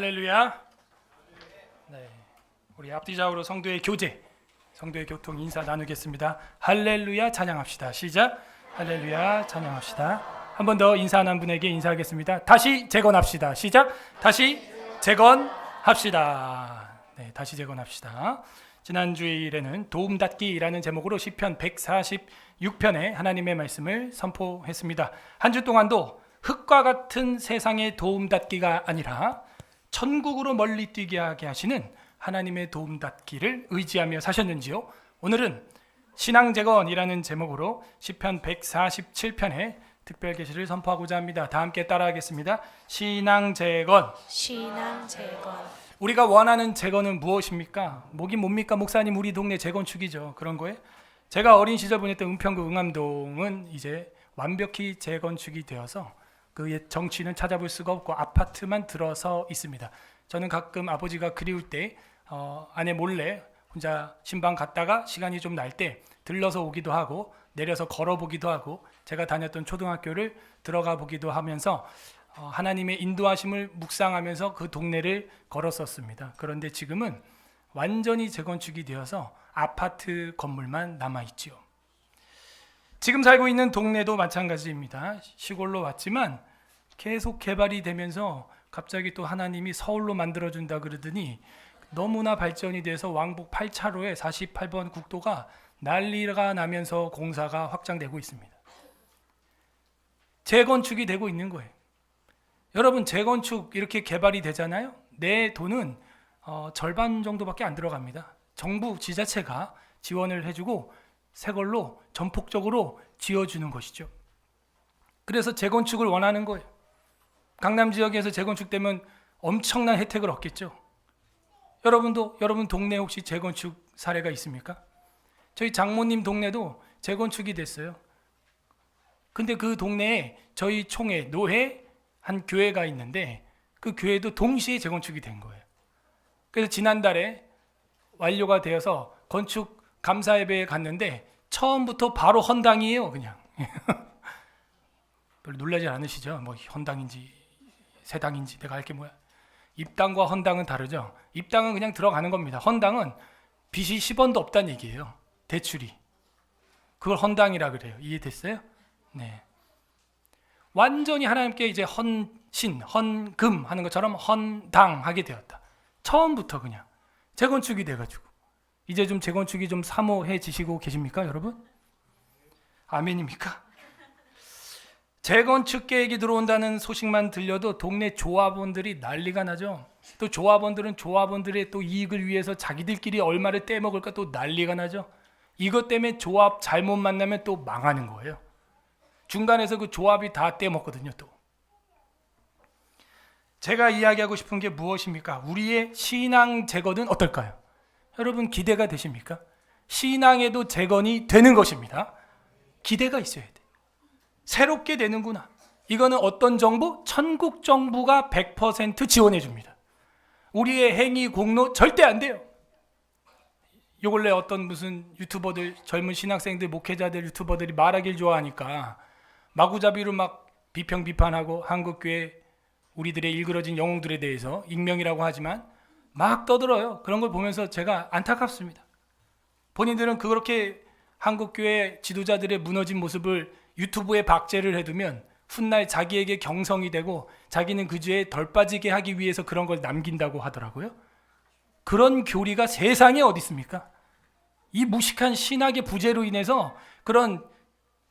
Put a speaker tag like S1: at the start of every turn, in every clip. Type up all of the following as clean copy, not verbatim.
S1: 할렐루야. 네, 우리 앞뒤좌우로 성도의 교제, 성도의 교통 인사 나누겠습니다. 할렐루야 찬양합시다. 시작. 할렐루야 찬양합시다. 한 번 더 인사 한 분에게 인사하겠습니다. 다시 재건합시다. 시작. 다시 재건합시다. 네, 다시 재건합시다. 지난 주일에는 도움닫기라는 제목으로 시편 146편의 하나님의 말씀을 선포했습니다. 한 주 동안도 흙과 같은 세상의 도움닫기가 아니라 천국으로 멀리 뛰게 하게 하시는 하나님의 도움닫기를 의지하며 사셨는지요? 오늘은 신앙재건이라는 제목으로 시편 147편의 특별 계시를 선포하고자 합니다. 다 함께 따라하겠습니다. 신앙재건.
S2: 신앙재건.
S1: 우리가 원하는 재건은 무엇입니까? 뭐긴 뭡니까? 목사님 우리 동네 재건축이죠. 그런 거예요? 제가 어린 시절 보냈던 은평구 응암동은 이제 완벽히 재건축이 되어서 그 옛 정취는 찾아볼 수가 없고 아파트만 들어서 있습니다. 저는 가끔 아버지가 그리울 때 아내 몰래 혼자 신방 갔다가 시간이 좀 날 때 들러서 오기도 하고 내려서 걸어보기도 하고 제가 다녔던 초등학교를 들어가 보기도 하면서 하나님의 인도하심을 묵상하면서 그 동네를 걸었었습니다. 그런데 지금은 완전히 재건축이 되어서 아파트 건물만 남아있지요. 지금 살고 있는 동네도 마찬가지입니다. 시골로 왔지만 계속 개발이 되면서 갑자기 또 하나님이 서울로 만들어준다 그러더니 너무나 발전이 돼서 왕복 8차로에 48번 국도가 난리가 나면서 공사가 확장되고 있습니다. 재건축이 되고 있는 거예요. 여러분 재건축 이렇게 개발이 되잖아요. 내 돈은 절반 정도밖에 안 들어갑니다. 정부 지자체가 지원을 해주고 새 걸로 전폭적으로 지어주는 것이죠. 그래서 재건축을 원하는 거예요. 강남 지역에서 재건축되면 엄청난 혜택을 얻겠죠. 여러분 동네 혹시 재건축 사례가 있습니까? 저희 장모님 동네도 재건축이 됐어요. 근데 그 동네에 저희 총회, 노회 한 교회가 있는데 그 교회도 동시에 재건축이 된 거예요. 그래서 지난달에 완료가 되어서 건축 감사 예배에 갔는데 처음부터 바로 헌당이에요, 그냥. 별로 놀라지 않으시죠? 뭐 헌당인지 세당인지 내가 알 게 뭐야. 입당과 헌당은 다르죠. 입당은 그냥 들어가는 겁니다. 헌당은 빚이 10원도 없다는 얘기예요. 대출이. 그걸 헌당이라 그래요. 이해됐어요? 네. 완전히 하나님께 이제 헌신, 헌금 하는 것처럼 헌당하게 되었다. 처음부터 그냥 재건축이 돼가지고 이제 좀 재건축이 좀 사모해지시고 계십니까, 여러분? 아멘입니까? 재건축 계획이 들어온다는 소식만 들려도 동네 조합원들이 난리가 나죠. 또 조합원들은 조합원들의 또 이익을 위해서 자기들끼리 얼마를 떼먹을까 또 난리가 나죠. 이것 때문에 조합 잘못 만나면 또 망하는 거예요. 중간에서 그 조합이 다 떼먹거든요. 또 제가 이야기하고 싶은 게 무엇입니까? 우리의 신앙 재건은 어떨까요? 여러분 기대가 되십니까? 신앙에도 재건이 되는 것입니다. 기대가 있어야 돼. 새롭게 되는구나. 이거는 어떤 정부? 천국 정부가 100% 지원해 줍니다. 우리의 행위 공로 절대 안 돼요. 요 근래 어떤 무슨 유튜버들, 젊은 신학생들, 목회자들, 유튜버들이 말하길 좋아하니까 마구잡이로 막 비평 비판하고 한국교회 우리들의 일그러진 영웅들에 대해서 익명이라고 하지만 막 떠들어요. 그런 걸 보면서 제가 안타깝습니다. 본인들은 그렇게 한국교회 지도자들의 무너진 모습을 유튜브에 박제를 해두면 훗날 자기에게 경성이 되고 자기는 그 죄에 덜 빠지게 하기 위해서 그런 걸 남긴다고 하더라고요. 그런 교리가 세상에 어디 있습니까? 이 무식한 신학의 부재로 인해서 그런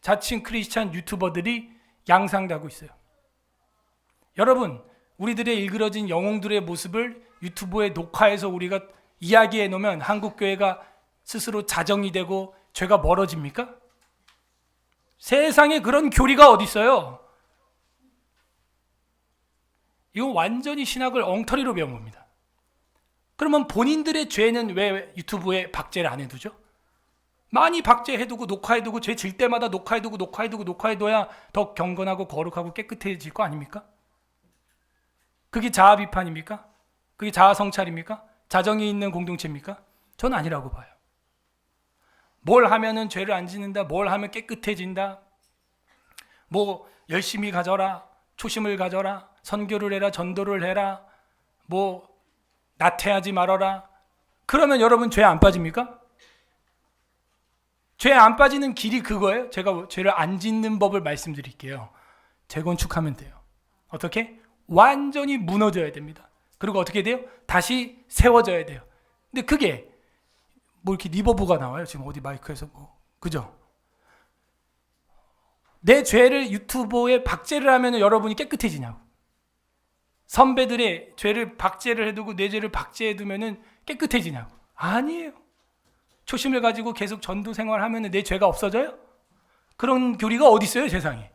S1: 자칭 크리스찬 유튜버들이 양상되고 있어요. 여러분, 우리들의 일그러진 영웅들의 모습을 유튜브에 녹화해서 우리가 이야기해 놓으면 한국교회가 스스로 자정이 되고 죄가 멀어집니까? 세상에 그런 교리가 어디 있어요? 이건 완전히 신학을 엉터리로 배운 겁니다. 그러면 본인들의 죄는 왜 유튜브에 박제를 안 해두죠? 많이 박제해두고 녹화해두고 죄 질 때마다 녹화해둬야 더 경건하고 거룩하고 깨끗해질 거 아닙니까? 그게 자아 비판입니까? 그게 자아 성찰입니까? 자정이 있는 공동체입니까? 전 아니라고 봐요. 뭘 하면은 죄를 안 짓는다, 뭘 하면 깨끗해진다, 뭐 열심히 가져라, 초심을 가져라, 선교를 해라, 전도를 해라, 뭐 나태하지 말아라. 그러면 여러분 죄 안 빠집니까? 죄 안 빠지는 길이 그거예요. 제가 죄를 안 짓는 법을 말씀드릴게요. 재건축하면 돼요. 어떻게? 완전히 무너져야 됩니다. 그리고 어떻게 돼요? 다시 세워져야 돼요. 근데 그게 뭐 이렇게 리버브가 나와요. 지금 어디 마이크에서 뭐 그죠? 내 죄를 유튜브에 박제를 하면 여러분이 깨끗해지냐고. 선배들의 죄를 박제를 해두고 내 죄를 박제해두면 깨끗해지냐고. 아니에요. 초심을 가지고 계속 전도 생활하면 내 죄가 없어져요? 그런 교리가 어디 있어요, 세상에?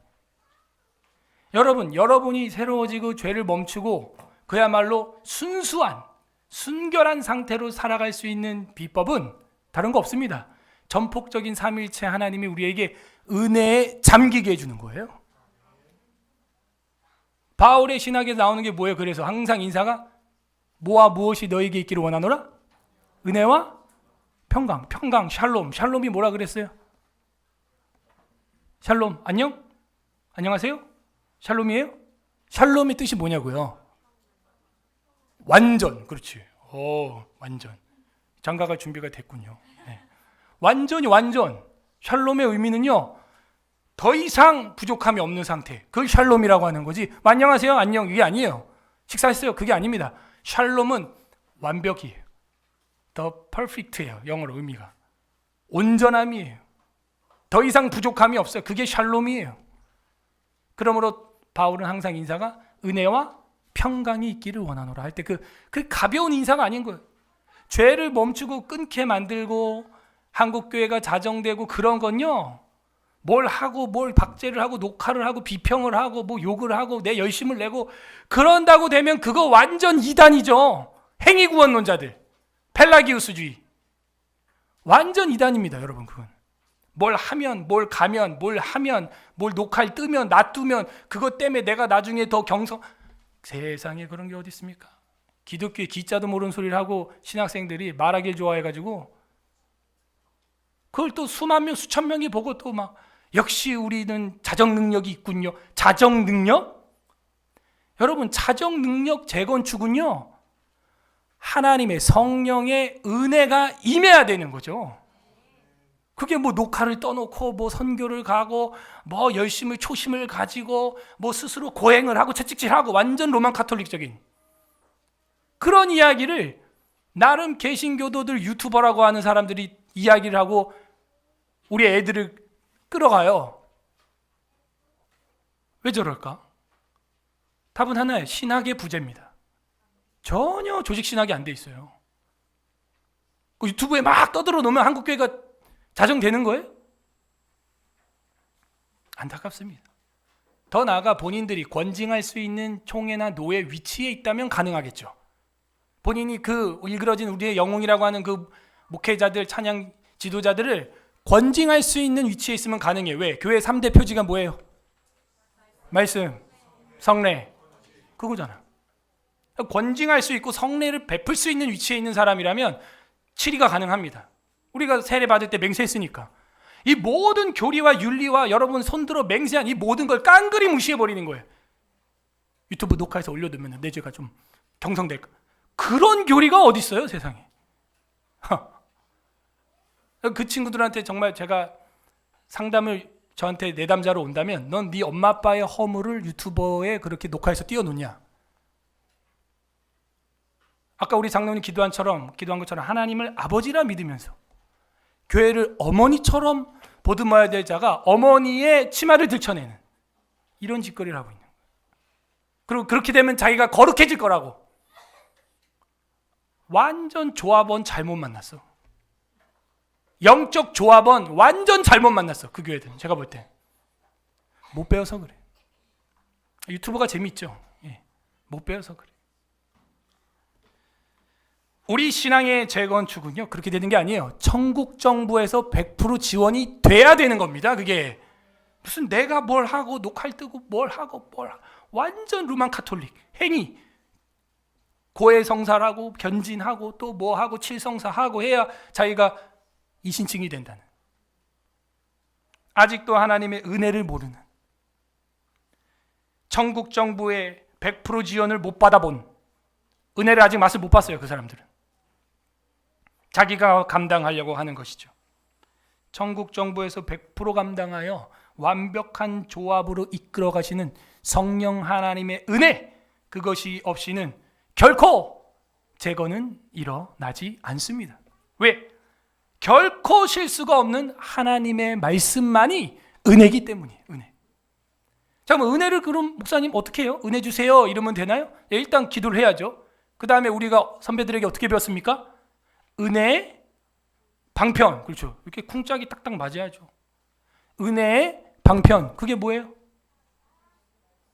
S1: 여러분이 새로워지고 죄를 멈추고 그야말로 순수한, 순결한 상태로 살아갈 수 있는 비법은 다른 거 없습니다. 전폭적인 삼위일체 하나님이 우리에게 은혜에 잠기게 해주는 거예요. 바울의 신학에 나오는 게 뭐예요? 그래서 항상 인사가 뭐와 무엇이 너에게 있기를 원하노라? 은혜와 평강, 샬롬이 뭐라 그랬어요? 샬롬, 안녕? 안녕하세요? 샬롬이에요? 샬롬의 뜻이 뭐냐고요? 완전, 그렇지. 완전. 장가갈 준비가 됐군요. 네. 완전. 샬롬의 의미는요, 더 이상 부족함이 없는 상태. 그걸 샬롬이라고 하는 거지. 안녕하세요, 안녕, 이게 아니에요. 식사했어요, 그게 아닙니다. 샬롬은 완벽이에요. The perfect예요. 영어로 의미가. 온전함이에요. 더 이상 부족함이 없어요. 그게 샬롬이에요. 그러므로 바울은 항상 인사가 은혜와 평강이 있기를 원하노라 할 때 그 가벼운 인사가 아닌 거예요. 죄를 멈추고 끊게 만들고 한국교회가 자정되고 그런 건요, 뭘 하고 뭘 박제를 하고 녹화를 하고 비평을 하고 뭐 욕을 하고 내 열심을 내고 그런다고 되면 그거 완전 이단이죠. 행위구원론자들, 펠라기우스주의, 완전 이단입니다. 여러분, 그건 뭘 하면 뭘 가면 뭘 하면 뭘 녹화를 뜨면 놔두면 그것 때문에 내가 나중에 더 세상에 그런 게 어디 있습니까? 기독교에 기자도 모르는 소리를 하고 신학생들이 말하길 좋아해가지고 그걸 또 수만 명 수천 명이 보고 또 막 역시 우리는 자정 능력이 있군요. 자정 능력? 여러분, 자정 능력 재건축은요, 하나님의 성령의 은혜가 임해야 되는 거죠. 그게 뭐 녹화를 떠놓고 뭐 선교를 가고 뭐 열심을 초심을 가지고 뭐 스스로 고행을 하고 채찍질하고 완전 로만 카톨릭적인 그런 이야기를 나름 개신교도들 유튜버라고 하는 사람들이 이야기를 하고 우리 애들을 끌어가요. 왜 저럴까? 답은 하나예요. 신학의 부재입니다. 전혀 조직 신학이 안 돼 있어요. 그 유튜브에 막 떠들어 놓으면 한국교회가 자정되는 거예요? 안타깝습니다. 더 나아가 본인들이 권징할 수 있는 총회나 노예 위치에 있다면 가능하겠죠. 본인이 그 일그러진 우리의 영웅이라고 하는 그 목회자들, 찬양 지도자들을 권징할 수 있는 위치에 있으면 가능해. 왜? 교회 3대 표지가 뭐예요? 말씀, 성례, 그거잖아. 권징할 수 있고 성례를 베풀 수 있는 위치에 있는 사람이라면 치리가 가능합니다. 우리가 세례 받을 때 맹세했으니까. 이 모든 교리와 윤리와 여러분 손들어 맹세한 이 모든 걸 깡그리 무시해버리는 거예요. 유튜브 녹화해서 올려두면 내 죄가 좀 경성될까? 그런 교리가 어디 있어요, 세상에. 그 친구들한테 정말 제가 상담을 저한테 내담자로 온다면 넌 네 엄마 아빠의 허물을 유튜버에 그렇게 녹화해서 띄워놓냐? 아까 우리 장로님 기도한 것처럼 하나님을 아버지라 믿으면서 교회를 어머니처럼 보듬어야 될 자가 어머니의 치마를 들쳐내는 이런 짓거리를 하고 있는 거예요. 그리고 그렇게 되면 자기가 거룩해질 거라고. 완전 조합원 잘못 만났어. 영적 조합원 완전 잘못 만났어. 그 교회들은 제가 볼 때 못 배워서 그래. 유튜브가 재밌죠. 예, 못 배워서 그래. 우리 신앙의 재건축은요, 그렇게 되는 게 아니에요. 천국 정부에서 100% 지원이 돼야 되는 겁니다. 그게 무슨 내가 뭘 하고 녹화를 뜨고 뭘 하고 완전 루만 카톨릭 행위, 고해성사라고 견진하고 또 뭐 하고 칠성사하고 해야 자기가 이신칭이 된다는, 아직도 하나님의 은혜를 모르는, 천국 정부의 100% 지원을 못 받아본 은혜를 아직 맛을 못 봤어요. 그 사람들은. 자기가 감당하려고 하는 것이죠. 천국 정부에서 100% 감당하여 완벽한 조합으로 이끌어 가시는 성령 하나님의 은혜, 그것이 없이는 결코 재건은 일어나지 않습니다. 왜? 결코 실수가 없는 하나님의 말씀만이 은혜이기 때문이에요. 은혜. 잠깐만, 은혜를 그럼 목사님 어떻게 해요? 은혜 주세요 이러면 되나요? 예, 일단 기도를 해야죠. 그 다음에 우리가 선배들에게 어떻게 배웠습니까? 은혜의 방편. 그렇죠. 이렇게 쿵짝이 딱딱 맞아야죠. 은혜의 방편. 그게 뭐예요?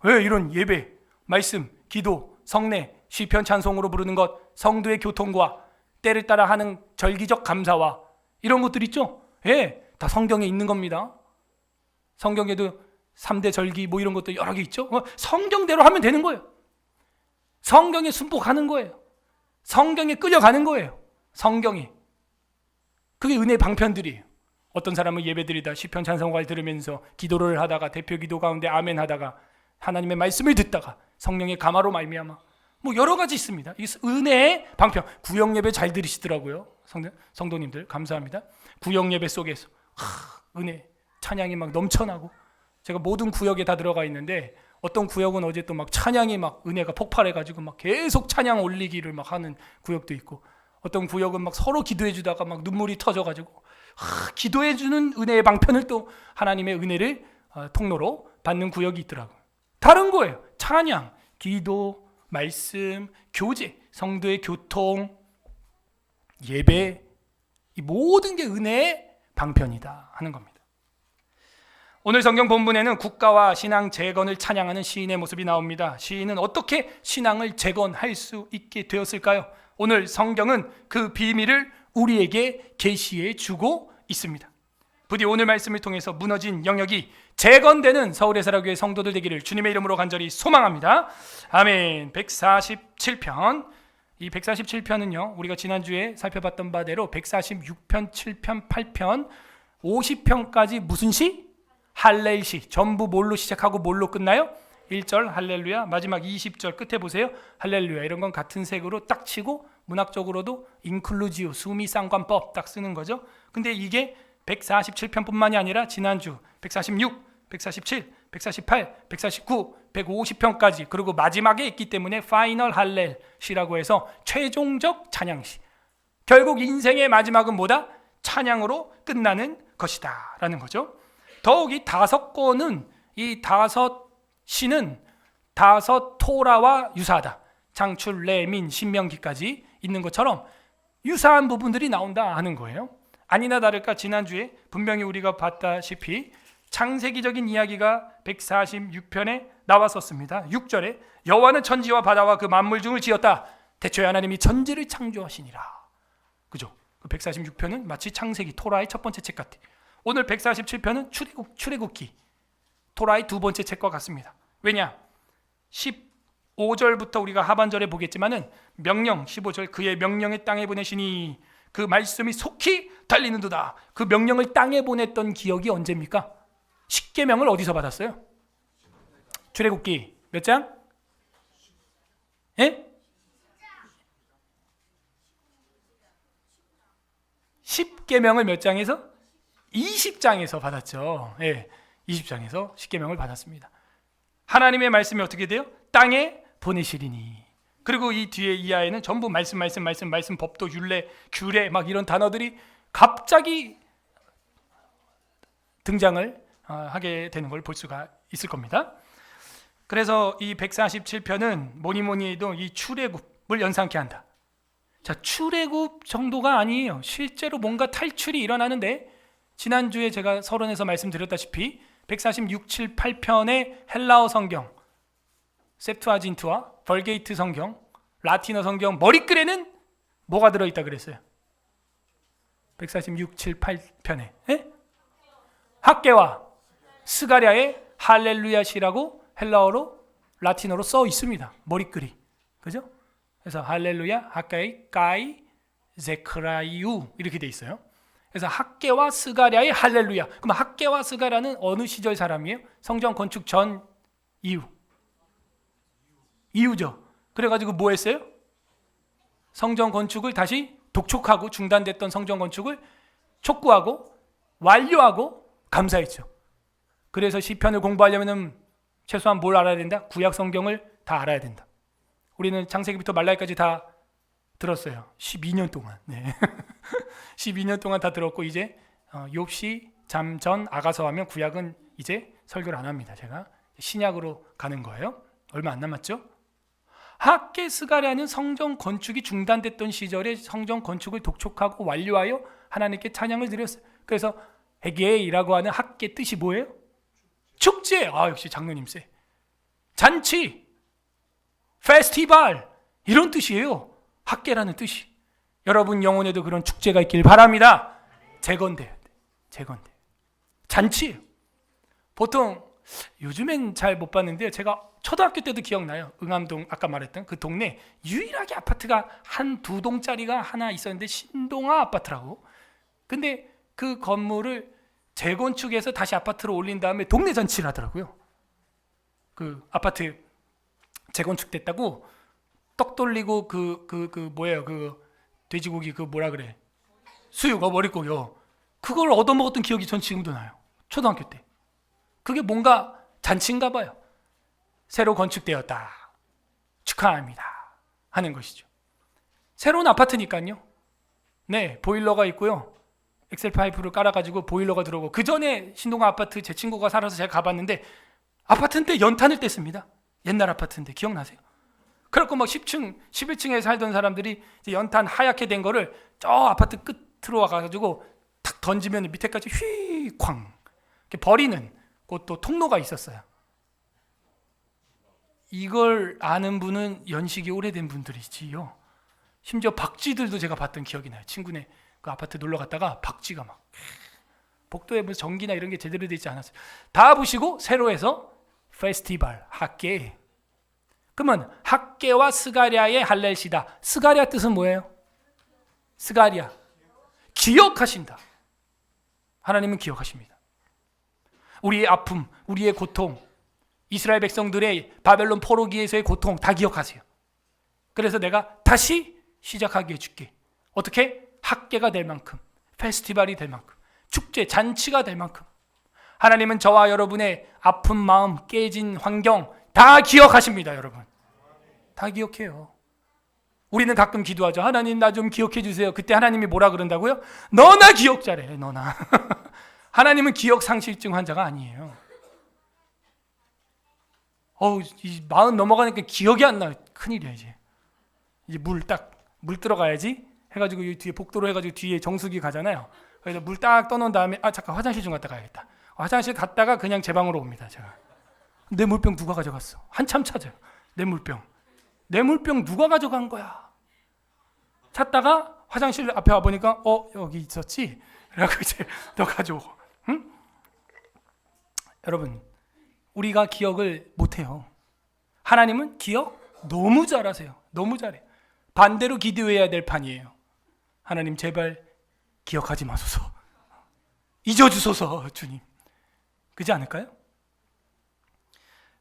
S1: 왜 이런 예배, 말씀, 기도, 성례, 시편 찬송으로 부르는 것, 성도의 교통과 때를 따라 하는 절기적 감사와 이런 것들 있죠? 예, 다 성경에 있는 겁니다. 성경에도 3대 절기 뭐 이런 것도 여러 개 있죠? 성경대로 하면 되는 거예요. 성경에 순복하는 거예요. 성경에 끌려가는 거예요. 성경이. 그게 은혜의 방편들이에요. 어떤 사람은 예배드리다 시편 찬송가를 들으면서 기도를 하다가 대표 기도 가운데 아멘 하다가 하나님의 말씀을 듣다가 성령의 감화로 말미암아 뭐 여러 가지 있습니다. 이 은혜의 방편. 구역 예배 잘 들으시더라고요. 성도님들 감사합니다. 구역 예배 속에서 은혜 찬양이 막 넘쳐나고, 제가 모든 구역에 다 들어가 있는데 어떤 구역은 어제 또 막 찬양이 막 은혜가 폭발해가지고 막 계속 찬양 올리기를 막 하는 구역도 있고, 어떤 구역은 막 서로 기도해 주다가 막 눈물이 터져가지고 기도해 주는 은혜의 방편을 또 하나님의 은혜를 통로로 받는 구역이 있더라고요. 다른 거예요. 찬양, 기도, 말씀, 교제, 성도의 교통, 예배, 이 모든 게 은혜의 방편이다 하는 겁니다. 오늘 성경 본문에는 국가와 신앙 재건을 찬양하는 시인의 모습이 나옵니다. 시인은 어떻게 신앙을 재건할 수 있게 되었을까요? 오늘 성경은 그 비밀을 우리에게 계시해 주고 있습니다. 부디 오늘 말씀을 통해서 무너진 영역이 재건되는 서울의 사랑교회 성도들 되기를 주님의 이름으로 간절히 소망합니다. 아멘. 147편. 이 147편은요, 우리가 지난주에 살펴봤던 바대로 146편, 7편, 8편, 50편까지 무슨 시? 할렐시. 전부 뭘로 시작하고 뭘로 끝나요? 1절 할렐루야, 마지막 20절 끝에 보세요. 할렐루야. 이런 건 같은 색으로 딱 치고 문학적으로도 인클루지오, 수미상관법 딱 쓰는 거죠. 근데 이게 147편뿐만이 아니라 지난주 146, 147, 148, 149, 150편까지 그리고 마지막에 있기 때문에 파이널 할렐시라고 해서 최종적 찬양시. 결국 인생의 마지막은 뭐다? 찬양으로 끝나는 것이다 라는 거죠. 더욱 이 5권은, 이 5시는 5 토라와 유사하다. 창출, 레민, 신명기까지 있는 것처럼 유사한 부분들이 나온다 하는 거예요. 아니나 다를까 지난주에 분명히 우리가 봤다시피 창세기적인 이야기가 146편에 나왔었습니다. 6절에 여호와는 천지와 바다와 그 만물 중을 지었다. 태초에 하나님이 천지를 창조하시니라. 그죠? 146편은 마치 창세기, 토라의 첫 번째 책 같아. 오늘 147편은 출애굽기, 토라의 두 번째 책과 같습니다. 왜냐? 15절부터 우리가 하반절에 보겠지만은 명령, 15절 그의 명령의 땅에 보내시니 그 말씀이 속히 달리는도다. 그 명령을 땅에 보냈던 기억이 언제입니까? 십계명을 어디서 받았어요? 출애굽기 몇 장? 예? 10계명을 몇 장에서? 20장에서 받았죠. 예, 20장에서 십계명을 받았습니다. 하나님의 말씀이 어떻게 돼요? 땅에 보내시리니. 그리고 이 뒤에 이하에는 전부 말씀, 법도, 율례, 규례 막 이런 단어들이 갑자기 등장을 하게 되는 걸 볼 수가 있을 겁니다. 그래서 이 147편은 뭐니 해도 이 출애굽을 연상케 한다. 자, 출애굽 정도가 아니에요. 실제로 뭔가 탈출이 일어나는데, 지난주에 제가 서론에서 말씀드렸다시피 146, 7, 8편의 헬라어 성경, 셉투아진트와 벌게이트 성경, 라틴어 성경 머리글에는 뭐가 들어있다 그랬어요? 146, 7, 8편에 학개와 스가랴의 할렐루야시라고 헬라어로 라틴어로 써 있습니다. 머리글이. 그죠? 그래서 할렐루야, 학개의 까이, 제크라이우 이렇게 돼 있어요. 그래서 학개와 스가랴의 할렐루야. 그럼 학개와 스가랴는 어느 시절 사람이에요? 성전 건축 전, 이후죠. 그래가지고 뭐 했어요? 성전 건축을 다시 독촉하고 중단됐던 성전 건축을 촉구하고 완료하고 감사했죠. 그래서 시편을 공부하려면 최소한 뭘 알아야 된다? 구약 성경을 다 알아야 된다. 우리는 창세기부터 말라기까지 다 들었어요. 12년 동안. 네. 12년 동안 다 들었고 이제 욥시, 잠전, 아가서 하면 구약은 이제 설교를 안 합니다. 제가 신약으로 가는 거예요. 얼마 안 남았죠? 학계 스가랴는 성전 건축이 중단됐던 시절에 성전 건축을 독촉하고 완료하여 하나님께 찬양을 드렸어요. 그래서 헤게이라고 하는 학계 뜻이 뭐예요? 축제. 역시 장로님 세. 잔치, 페스티벌 이런 뜻이에요. 학계라는 뜻이. 여러분 영혼에도 그런 축제가 있길 바랍니다. 재건돼야 돼. 재건돼. 잔치예요. 보통 요즘엔 잘 못 봤는데요. 제가 초등학교 때도 기억나요. 응암동 아까 말했던 그 동네 유일하게 아파트가 한 두 동짜리가 하나 있었는데 신동아 아파트라고. 근데 그 건물을 재건축해서 다시 아파트로 올린 다음에 동네 잔치를 하더라고요. 그 아파트 재건축됐다고 떡 돌리고 뭐예요? 그 돼지고기 그 뭐라 그래? 수육, 머릿고기요. 그걸 얻어먹었던 기억이 전 지금도 나요. 초등학교 때. 그게 뭔가 잔치인가 봐요. 새로 건축되었다. 축하합니다. 하는 것이죠. 새로운 아파트니까요. 네, 보일러가 있고요. 엑셀 파이프를 깔아가지고 보일러가 들어오고 그 전에 신동아 아파트 제 친구가 살아서 제가 가봤는데 아파트인데 연탄을 뗐습니다. 옛날 아파트인데 기억나세요? 그래갖고 막 10층, 11층에 살던 사람들이 이제 연탄 하얗게 된 거를 저 아파트 끝으로 와가지고 탁 던지면 밑에까지 휘쾅 이렇게 버리는 그것도 통로가 있었어요. 이걸 아는 분은 연식이 오래된 분들이지요. 심지어 박쥐들도 제가 봤던 기억이 나요. 친구네 그 아파트 놀러 갔다가 박쥐가 막 복도에 무슨 전기나 이런 게 제대로 되어 있지 않았어요. 다 보시고 새로 해서 페스티벌, 학계. 그러면 학계와 스가랴의 할렐시다. 스가랴 뜻은 뭐예요? 스가랴. 기억하신다. 하나님은 기억하십니다. 우리의 아픔, 우리의 고통, 이스라엘 백성들의 바벨론 포로기에서의 고통 다 기억하세요. 그래서 내가 다시 시작하게 해줄게. 어떻게? 학계가 될 만큼, 페스티벌이 될 만큼, 축제, 잔치가 될 만큼. 하나님은 저와 여러분의 아픈 마음, 깨진 환경 다 기억하십니다. 여러분 다 기억해요. 우리는 가끔 기도하죠. 하나님 나 좀 기억해 주세요. 그때 하나님이 뭐라 그런다고요? 너나 기억 잘해. 너나. 하나님은 기억 상실증 환자가 아니에요. 이 40 넘어가니까 기억이 안 나요. 큰일이야 이제 물 들어가야지 해가지고 이 뒤에 복도로 해가지고 뒤에 정수기 가잖아요. 그래서 물 딱 떠놓은 다음에 잠깐 화장실 좀 갔다 가야겠다. 화장실 갔다가 그냥 제 방으로 옵니다. 제가 내 물병 누가 가져갔어? 한참 찾아요. 내 물병 누가 가져간 거야? 찾다가 화장실 앞에 와보니까 여기 있었지? 그래갖고 이제 너 가져오고. 응? 여러분 우리가 기억을 못해요. 하나님은 기억 너무 잘하세요. 너무 잘해요. 반대로 기도해야 될 판이에요. 하나님 제발 기억하지 마소서. 잊어주소서 주님. 그렇지 않을까요?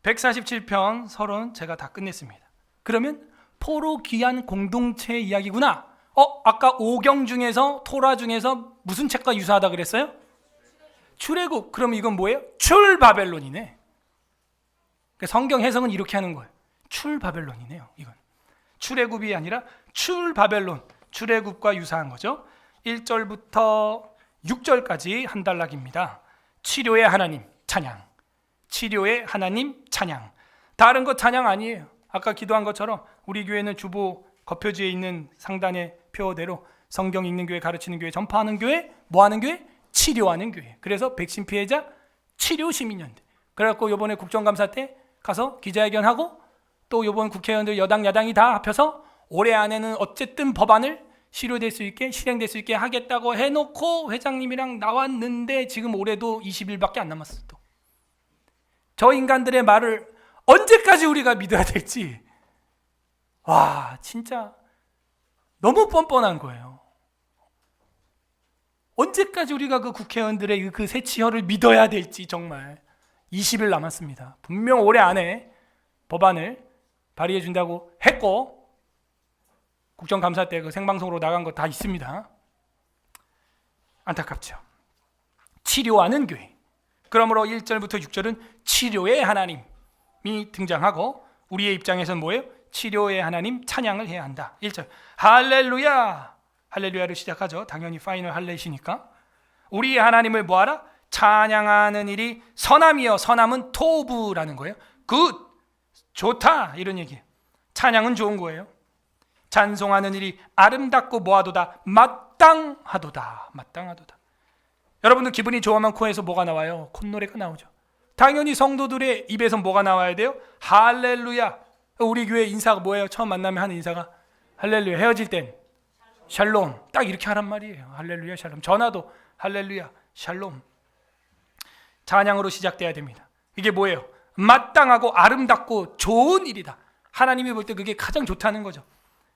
S1: 147편 서론 제가 다 끝냈습니다. 그러면 포로 귀한 공동체 이야기구나. 아까 오경 중에서 토라 중에서 무슨 책과 유사하다 그랬어요? 출애굽. 그럼 이건 뭐예요? 출바벨론이네. 성경 해석은 이렇게 하는 거예요. 출바벨론이네요. 이건 출애굽이 아니라 출바벨론. 출애굽과 유사한 거죠. 1절부터 6절까지 한 단락입니다. 치료의 하나님 찬양. 치료의 하나님 찬양. 다른 거 찬양 아니에요. 아까 기도한 것처럼 우리 교회는 주보 거표지에 있는 상단의 표대로 성경 읽는 교회, 가르치는 교회, 전파하는 교회, 뭐하는 교회? 치료하는 교회. 그래서 백신 피해자 치료 시민연대. 그래갖고 이번에 국정감사 때 가서 기자회견하고 또 이번 국회의원들 여당 야당이 다 합해서 올해 안에는 어쨌든 법안을 실효될 수 있게 실행될 수 있게 하겠다고 해놓고 회장님이랑 나왔는데 지금 올해도 20일밖에 안 남았어. 또 저 인간들의 말을 언제까지 우리가 믿어야 될지 와 진짜 너무 뻔뻔한 거예요. 언제까지 우리가 그 국회의원들의 그 새치혈을 믿어야 될지 정말 20일 남았습니다. 분명 올해 안에 법안을 발의해 준다고 했고 국정감사 때 그 생방송으로 나간 거 다 있습니다. 안타깝죠. 치료하는 교회. 그러므로 1절부터 6절은 치료의 하나님이 등장하고 우리의 입장에서는 뭐예요? 치료의 하나님 찬양을 해야 한다. 1절 할렐루야. 할렐루야를 시작하죠. 당연히 파이널 할렐이니까. 우리의 하나님을 뭐하라? 찬양하는 일이 선함이요. 선함은 토브라는 거예요. 굿, 좋다 이런 얘기예요. 찬양은 좋은 거예요. 찬송하는 일이 아름답고 뭐하도다? 마땅하도다. 마땅하도다. 여러분들 기분이 좋으면 코에서 뭐가 나와요? 콧노래가 나오죠. 당연히 성도들의 입에서 뭐가 나와야 돼요? 할렐루야. 우리 교회 인사가 뭐예요? 처음 만나면 하는 인사가 할렐루야. 헤어질 땐 샬롬. 딱 이렇게 하란 말이에요. 할렐루야 샬롬. 전화도 할렐루야 샬롬. 찬양으로 시작돼야 됩니다. 이게 뭐예요? 마땅하고 아름답고 좋은 일이다. 하나님이 볼 때 그게 가장 좋다는 거죠.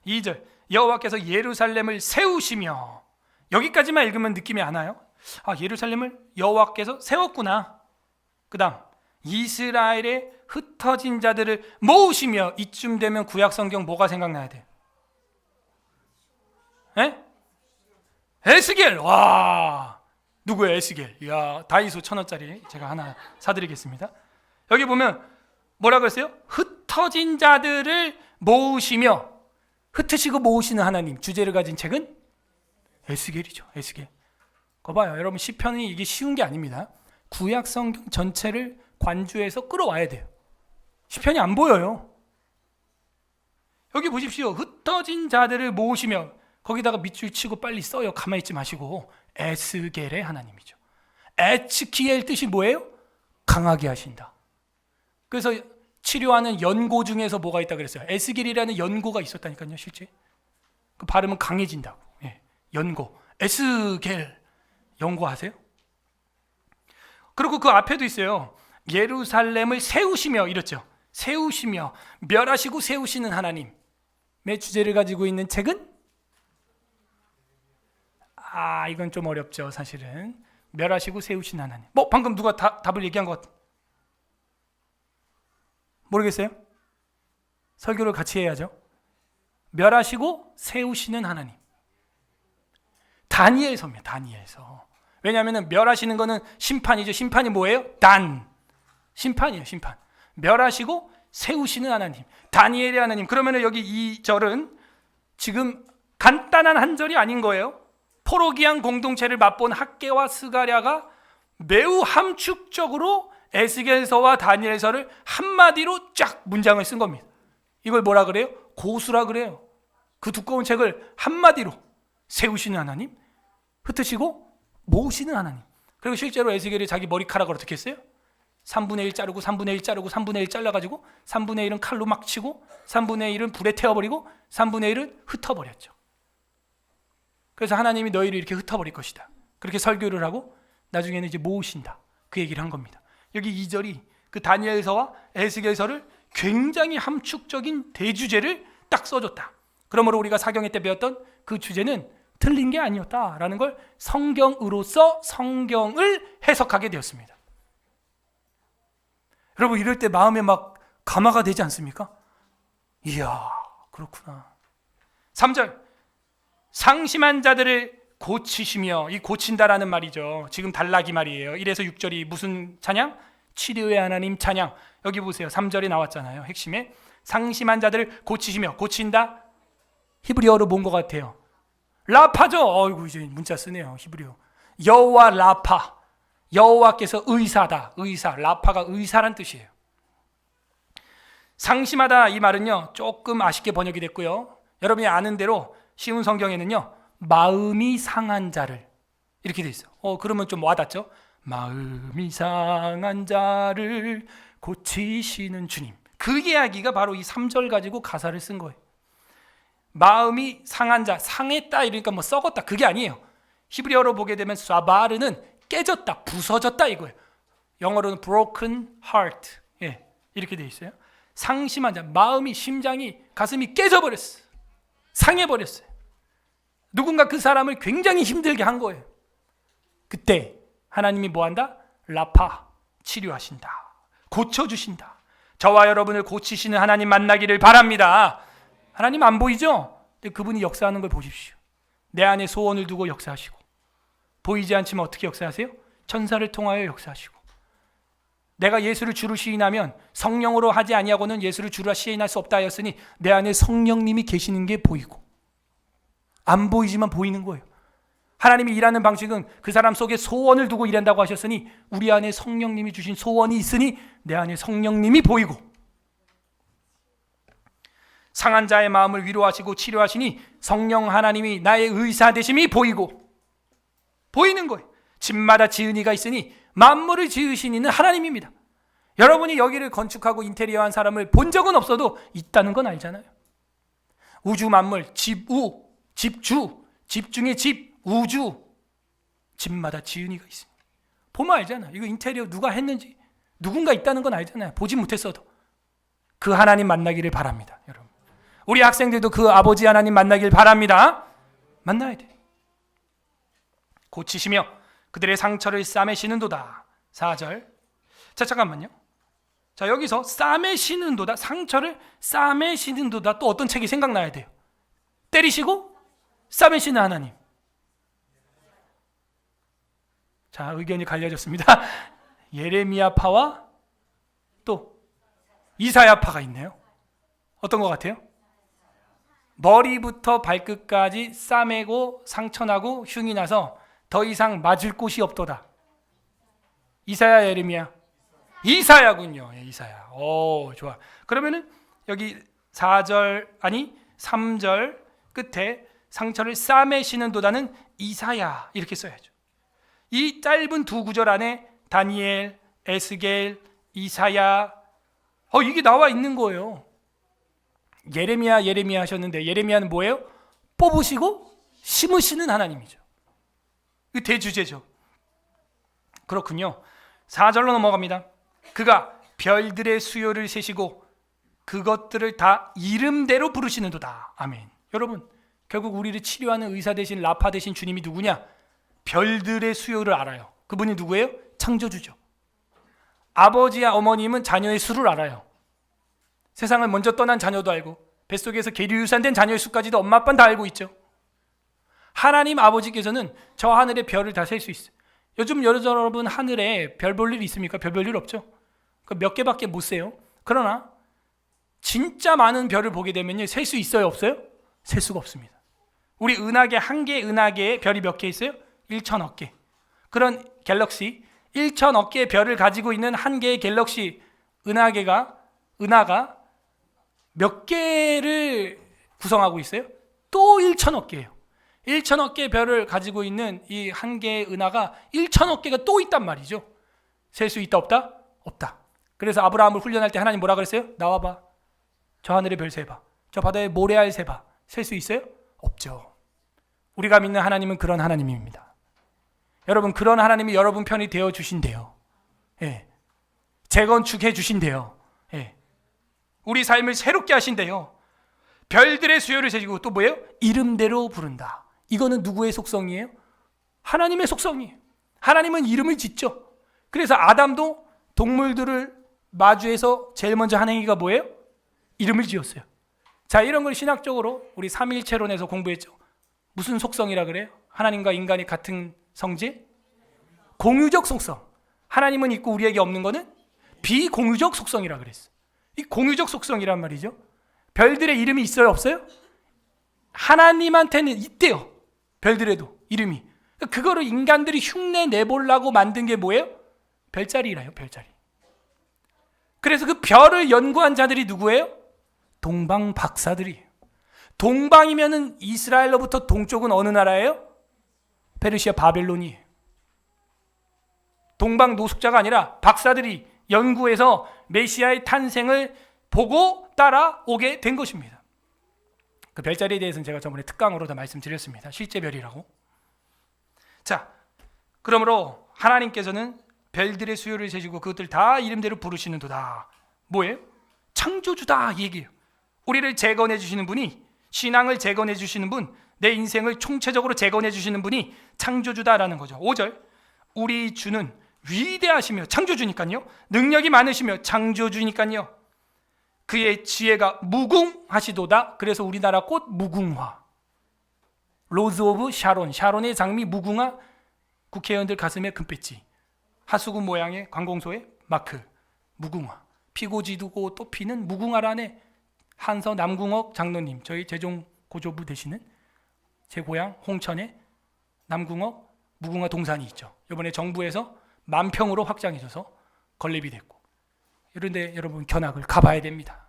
S1: 2절 여호와께서 예루살렘을 세우시며. 여기까지만 읽으면 느낌이 안 와요? 아, 예루살렘을 여호와께서 세웠구나. 그 다음 이스라엘의 흩어진 자들을 모으시며. 이쯤 되면 구약성경 뭐가 생각나야 돼요? 에? 에스겔. 와, 누구예요 에스겔? 이야, 다이소 1,000원짜리 제가 하나 사드리겠습니다. 여기 보면 뭐라 그랬어요? 흩어진 자들을 모으시며. 흩으시고 모으시는 하나님. 주제를 가진 책은 에스겔이죠. 에스겔. 거 봐요. 여러분 시편이 이게 쉬운 게 아닙니다. 구약 성경 전체를 관주해서 끌어와야 돼요. 시편이 안 보여요. 여기 보십시오. 흩어진 자들을 모으시며. 거기다가 밑줄 치고 빨리 써요. 가만히 있지 마시고. 에스겔의 하나님이죠. 에츠키엘 뜻이 뭐예요? 강하게 하신다. 그래서 치료하는 연고 중에서 뭐가 있다 그랬어요? 에스겔이라는 연고가 있었다니까요. 실제 그 발음은 강해진다고. 예, 연고. 에스겔 연고하세요? 그리고 그 앞에도 있어요. 예루살렘을 세우시며 이랬죠. 세우시며. 멸하시고 세우시는 하나님의 주제를 가지고 있는 책은? 아, 이건 좀 어렵죠. 사실은 멸하시고 세우신 하나님. 뭐 방금 누가 답을 얘기한 것 같아? 모르겠어요? 설교를 같이 해야죠. 멸하시고 세우시는 하나님. 다니엘서입니다. 다니엘서. 왜냐하면 멸하시는 거는 심판이죠. 심판이 뭐예요? 심판이에요. 심판. 멸하시고 세우시는 하나님. 다니엘의 하나님. 그러면 여기 이 절은 지금 간단한 한 절이 아닌 거예요. 포로기한 공동체를 맛본 학개와 스가랴가 매우 함축적으로 에스겔서와 다니엘서를 한마디로 쫙 문장을 쓴 겁니다. 이걸 뭐라 그래요? 고수라 그래요. 그 두꺼운 책을 한마디로 세우시는 하나님, 흩으시고 모으시는 하나님. 그리고 실제로 에스겔이 자기 머리카락을 어떻게 했어요? 3분의 1 자르고 3분의 1 자르고 3분의 1 잘라가지고 3분의 1은 칼로 막 치고 3분의 1은 불에 태워버리고 3분의 1은 흩어버렸죠. 그래서 하나님이 너희를 이렇게 흩어버릴 것이다. 그렇게 설교를 하고 나중에는 이제 모으신다. 그 얘기를 한 겁니다. 여기 2절이 그 다니엘서와 에스겔서를 굉장히 함축적인 대주제를 딱 써줬다. 그러므로 우리가 사경회 때 배웠던 그 주제는 틀린 게 아니었다라는 걸 성경으로서 성경을 해석하게 되었습니다. 여러분 이럴 때 마음에 막 감화가 되지 않습니까? 이야, 그렇구나. 3절 상심한 자들을 고치시며. 이 고친다라는 말이죠. 지금 단락이 말이에요. 1에서 6절이 무슨 찬양? 치료의 하나님 찬양. 여기 보세요. 3절이 나왔잖아요. 핵심에 상심한 자들을 고치시며. 고친다. 히브리어로 본 것 같아요. 라파죠. 어이구 이제 문자 쓰네요. 히브리어. 여호와 라파. 여호와께서 의사다. 의사. 라파가 의사란 뜻이에요. 상심하다 이 말은요. 조금 아쉽게 번역이 됐고요. 여러분이 아는 대로 쉬운 성경에는요. 마음이 상한 자를 이렇게 돼 있어요. 그러면 좀 와닿죠? 마음이 상한 자를 고치시는 주님. 그 이야기가 바로 이 3절 가지고 가사를 쓴 거예요. 마음이 상한 자, 상했다 이러니까 뭐 썩었다 그게 아니에요. 히브리어로 보게 되면 사바르는 깨졌다, 부서졌다 이거예요. 영어로는 broken heart. 예, 이렇게 돼 있어요. 상심한 자, 마음이, 심장이, 가슴이 깨져버렸어. 상해버렸어요. 누군가 그 사람을 굉장히 힘들게 한 거예요. 그때 하나님이 뭐한다? 라파, 치료하신다. 고쳐주신다. 저와 여러분을 고치시는 하나님 만나기를 바랍니다. 하나님 안 보이죠? 근데 그분이 역사하는 걸 보십시오. 내 안에 소원을 두고 역사하시고, 보이지 않지만 어떻게 역사하세요? 천사를 통하여 역사하시고, 내가 예수를 주로 시인하면 성령으로 하지 아니하고는 예수를 주로 시인할 수 없다 하였으니 내 안에 성령님이 계시는 게 보이고, 안 보이지만 보이는 거예요. 하나님이 일하는 방식은 그 사람 속에 소원을 두고 일한다고 하셨으니 우리 안에 성령님이 주신 소원이 있으니 내 안에 성령님이 보이고, 상한 자의 마음을 위로하시고 치료하시니 성령 하나님이 나의 의사 되심이 보이고, 보이는 거예요. 집마다 지은이가 있으니 만물을 지으신 이는 하나님입니다. 여러분이 여기를 건축하고 인테리어한 사람을 본 적은 없어도 있다는 건 알잖아요. 우주 만물, 집우, 집주, 집중의 집, 우주, 집마다 지은이가 있습니다. 보면 알잖아요. 이거 인테리어 누가 했는지 누군가 있다는 건 알잖아요. 보지 못했어도. 그 하나님 만나기를 바랍니다, 여러분. 우리 학생들도 그 아버지 하나님 만나길 바랍니다. 만나야 돼. 고치시며 그들의 상처를 싸매시는도다. 4절. 자, 잠깐만요. 자, 여기서 싸매시는도다, 상처를 싸매시는도다, 또 어떤 책이 생각나야 돼요? 때리시고 싸매시는 하나님. 자, 의견이 갈려졌습니다. 예레미야파와 또 이사야파가 있네요. 어떤 것 같아요? 머리부터 발끝까지 싸매고 상처나고 흉이 나서 더 이상 맞을 곳이 없도다. 이사야, 예레미야? 이사야군요. 예, 이사야. 오, 좋아. 그러면은 여기 4절 아니 3절 끝에 상처를 싸매시는도다는 이사야 이렇게 써야죠. 이 짧은 두 구절 안에 다니엘, 에스겔, 이사야 이게 나와 있는 거예요. 예레미야 하셨는데 예레미야는 뭐예요? 뽑으시고 심으시는 하나님이죠. 그 대주제죠. 그렇군요. 4절로 넘어갑니다. 그가 별들의 수요를 세시고 그것들을 다 이름대로 부르시는도다. 아멘. 여러분, 결국 우리를 치료하는 의사 되신 라파 되신 주님이 누구냐? 별들의 수요를 알아요. 그분이 누구예요? 창조주죠. 아버지와 어머님은 자녀의 수를 알아요. 세상을 먼저 떠난 자녀도 알고 뱃속에서 계류유산된 자녀의 수까지도 엄마 아빠는 다 알고 있죠. 하나님 아버지께서는 저 하늘의 별을 다 셀 수 있어요. 요즘 여러분 하늘에 별 볼 일 있습니까? 별 볼 일 없죠. 몇 개밖에 못 세요. 그러나 진짜 많은 별을 보게 되면요, 셀 수 있어요, 없어요? 셀 수가 없습니다. 우리 은하계 한 개 은하계에 별이 몇 개 있어요? 1천억 개. 그런 갤럭시 1천억 개의 별을 가지고 있는 한 개의 갤럭시 은하가 몇 개를 구성하고 있어요? 또 1천억 개예요. 1천억 개의 별을 가지고 있는 이 한 개의 은하가 1천억 개가 또 있단 말이죠. 셀 수 있다 없다? 없다. 그래서 아브라함을 훈련할 때 하나님 뭐라 그랬어요? 나와봐. 저 하늘의 별 세봐. 저 바다의 모래알 세봐. 셀 수 있어요? 없죠. 우리가 믿는 하나님은 그런 하나님입니다. 여러분, 그런 하나님이 여러분 편이 되어 주신대요. 예. 재건축해 주신대요. 예. 우리 삶을 새롭게 하신대요. 별들의 수요를 세시고 또 뭐예요? 이름대로 부른다. 이거는 누구의 속성이에요? 하나님의 속성이에요. 하나님은 이름을 짓죠. 그래서 아담도 동물들을 마주해서 제일 먼저 한 행위가 뭐예요? 이름을 지었어요. 자, 이런 걸 신학적으로 우리 삼일체론에서 공부했죠. 무슨 속성이라 그래요? 하나님과 인간이 같은 성질? 공유적 속성. 하나님은 있고 우리에게 없는 거는 비공유적 속성이라 그랬어요. 이 공유적 속성이란 말이죠. 별들의 이름이 있어요, 없어요? 하나님한테는 있대요. 별들에도 이름이. 그거를 인간들이 흉내 내보려고 만든 게 뭐예요? 별자리라요, 별자리. 그래서 그 별을 연구한 자들이 누구예요? 동방 박사들이에요. 동방이면은 이스라엘로부터 동쪽은 어느 나라예요? 페르시아 바벨론이에요. 동방 노숙자가 아니라 박사들이 연구해서 메시아의 탄생을 보고 따라오게 된 것입니다. 그 별자리에 대해서는 제가 저번에 특강으로 다 말씀드렸습니다. 실제 별이라고. 자, 그러므로 하나님께서는 별들의 수요를 세시고 그것들 다 이름대로 부르시는도다. 뭐예요? 창조주다 이 얘기예요. 우리를 재건해 주시는 분이, 신앙을 재건해 주시는 분, 내 인생을 총체적으로 재건해 주시는 분이 창조주다라는 거죠. 5절. 우리 주는 위대하시며, 창조주니까요, 능력이 많으시며 창조주니까요, 그의 지혜가 무궁하시도다. 그래서 우리나라 꽃 무궁화, 로즈 오브 샤론, 샤론의 장미 무궁화, 국회의원들 가슴에 금배지, 하수구 모양의 관공서의 마크, 무궁화. 피고 지두고 또 피는 무궁화라네. 한서 남궁옥 장로님, 저희 재종 고조부 되시는 제 고향 홍천에 남궁옥 무궁화 동산이 있죠. 이번에 정부에서 만평으로 확장해줘서 건립이 됐고, 이런데 여러분 견학을 가봐야 됩니다.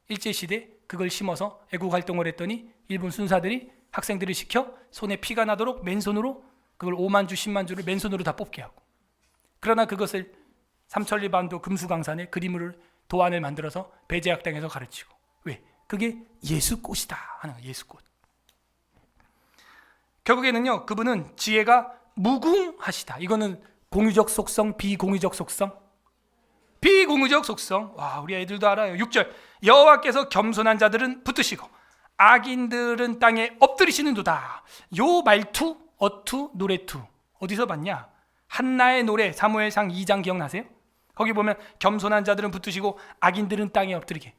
S1: 일제시대 그걸 심어서 애국활동을 했더니 일본 순사들이 학생들을 시켜 손에 피가 나도록 맨손으로 그걸 5만 주 10만 주를 맨손으로 다 뽑게 하고, 그러나 그것을 삼천리반도 금수강산에 그림을 도안을 만들어서 배제학당에서 가르치고. 왜? 그게 예수꽃이다 하는 거예요. 예수꽃. 결국에는요, 그분은 지혜가 무궁하시다. 이거는 공유적 속성, 비공유적 속성? 비공유적 속성. 와, 우리 애들도 알아요. 6절, 여호와께서 겸손한 자들은 붙드시고 악인들은 땅에 엎드리시는도다. 요 말투, 어투, 노래투 어디서 봤냐? 한나의 노래, 사무엘상 2장 기억나세요? 거기 보면 겸손한 자들은 붙드시고 악인들은 땅에 엎드리게,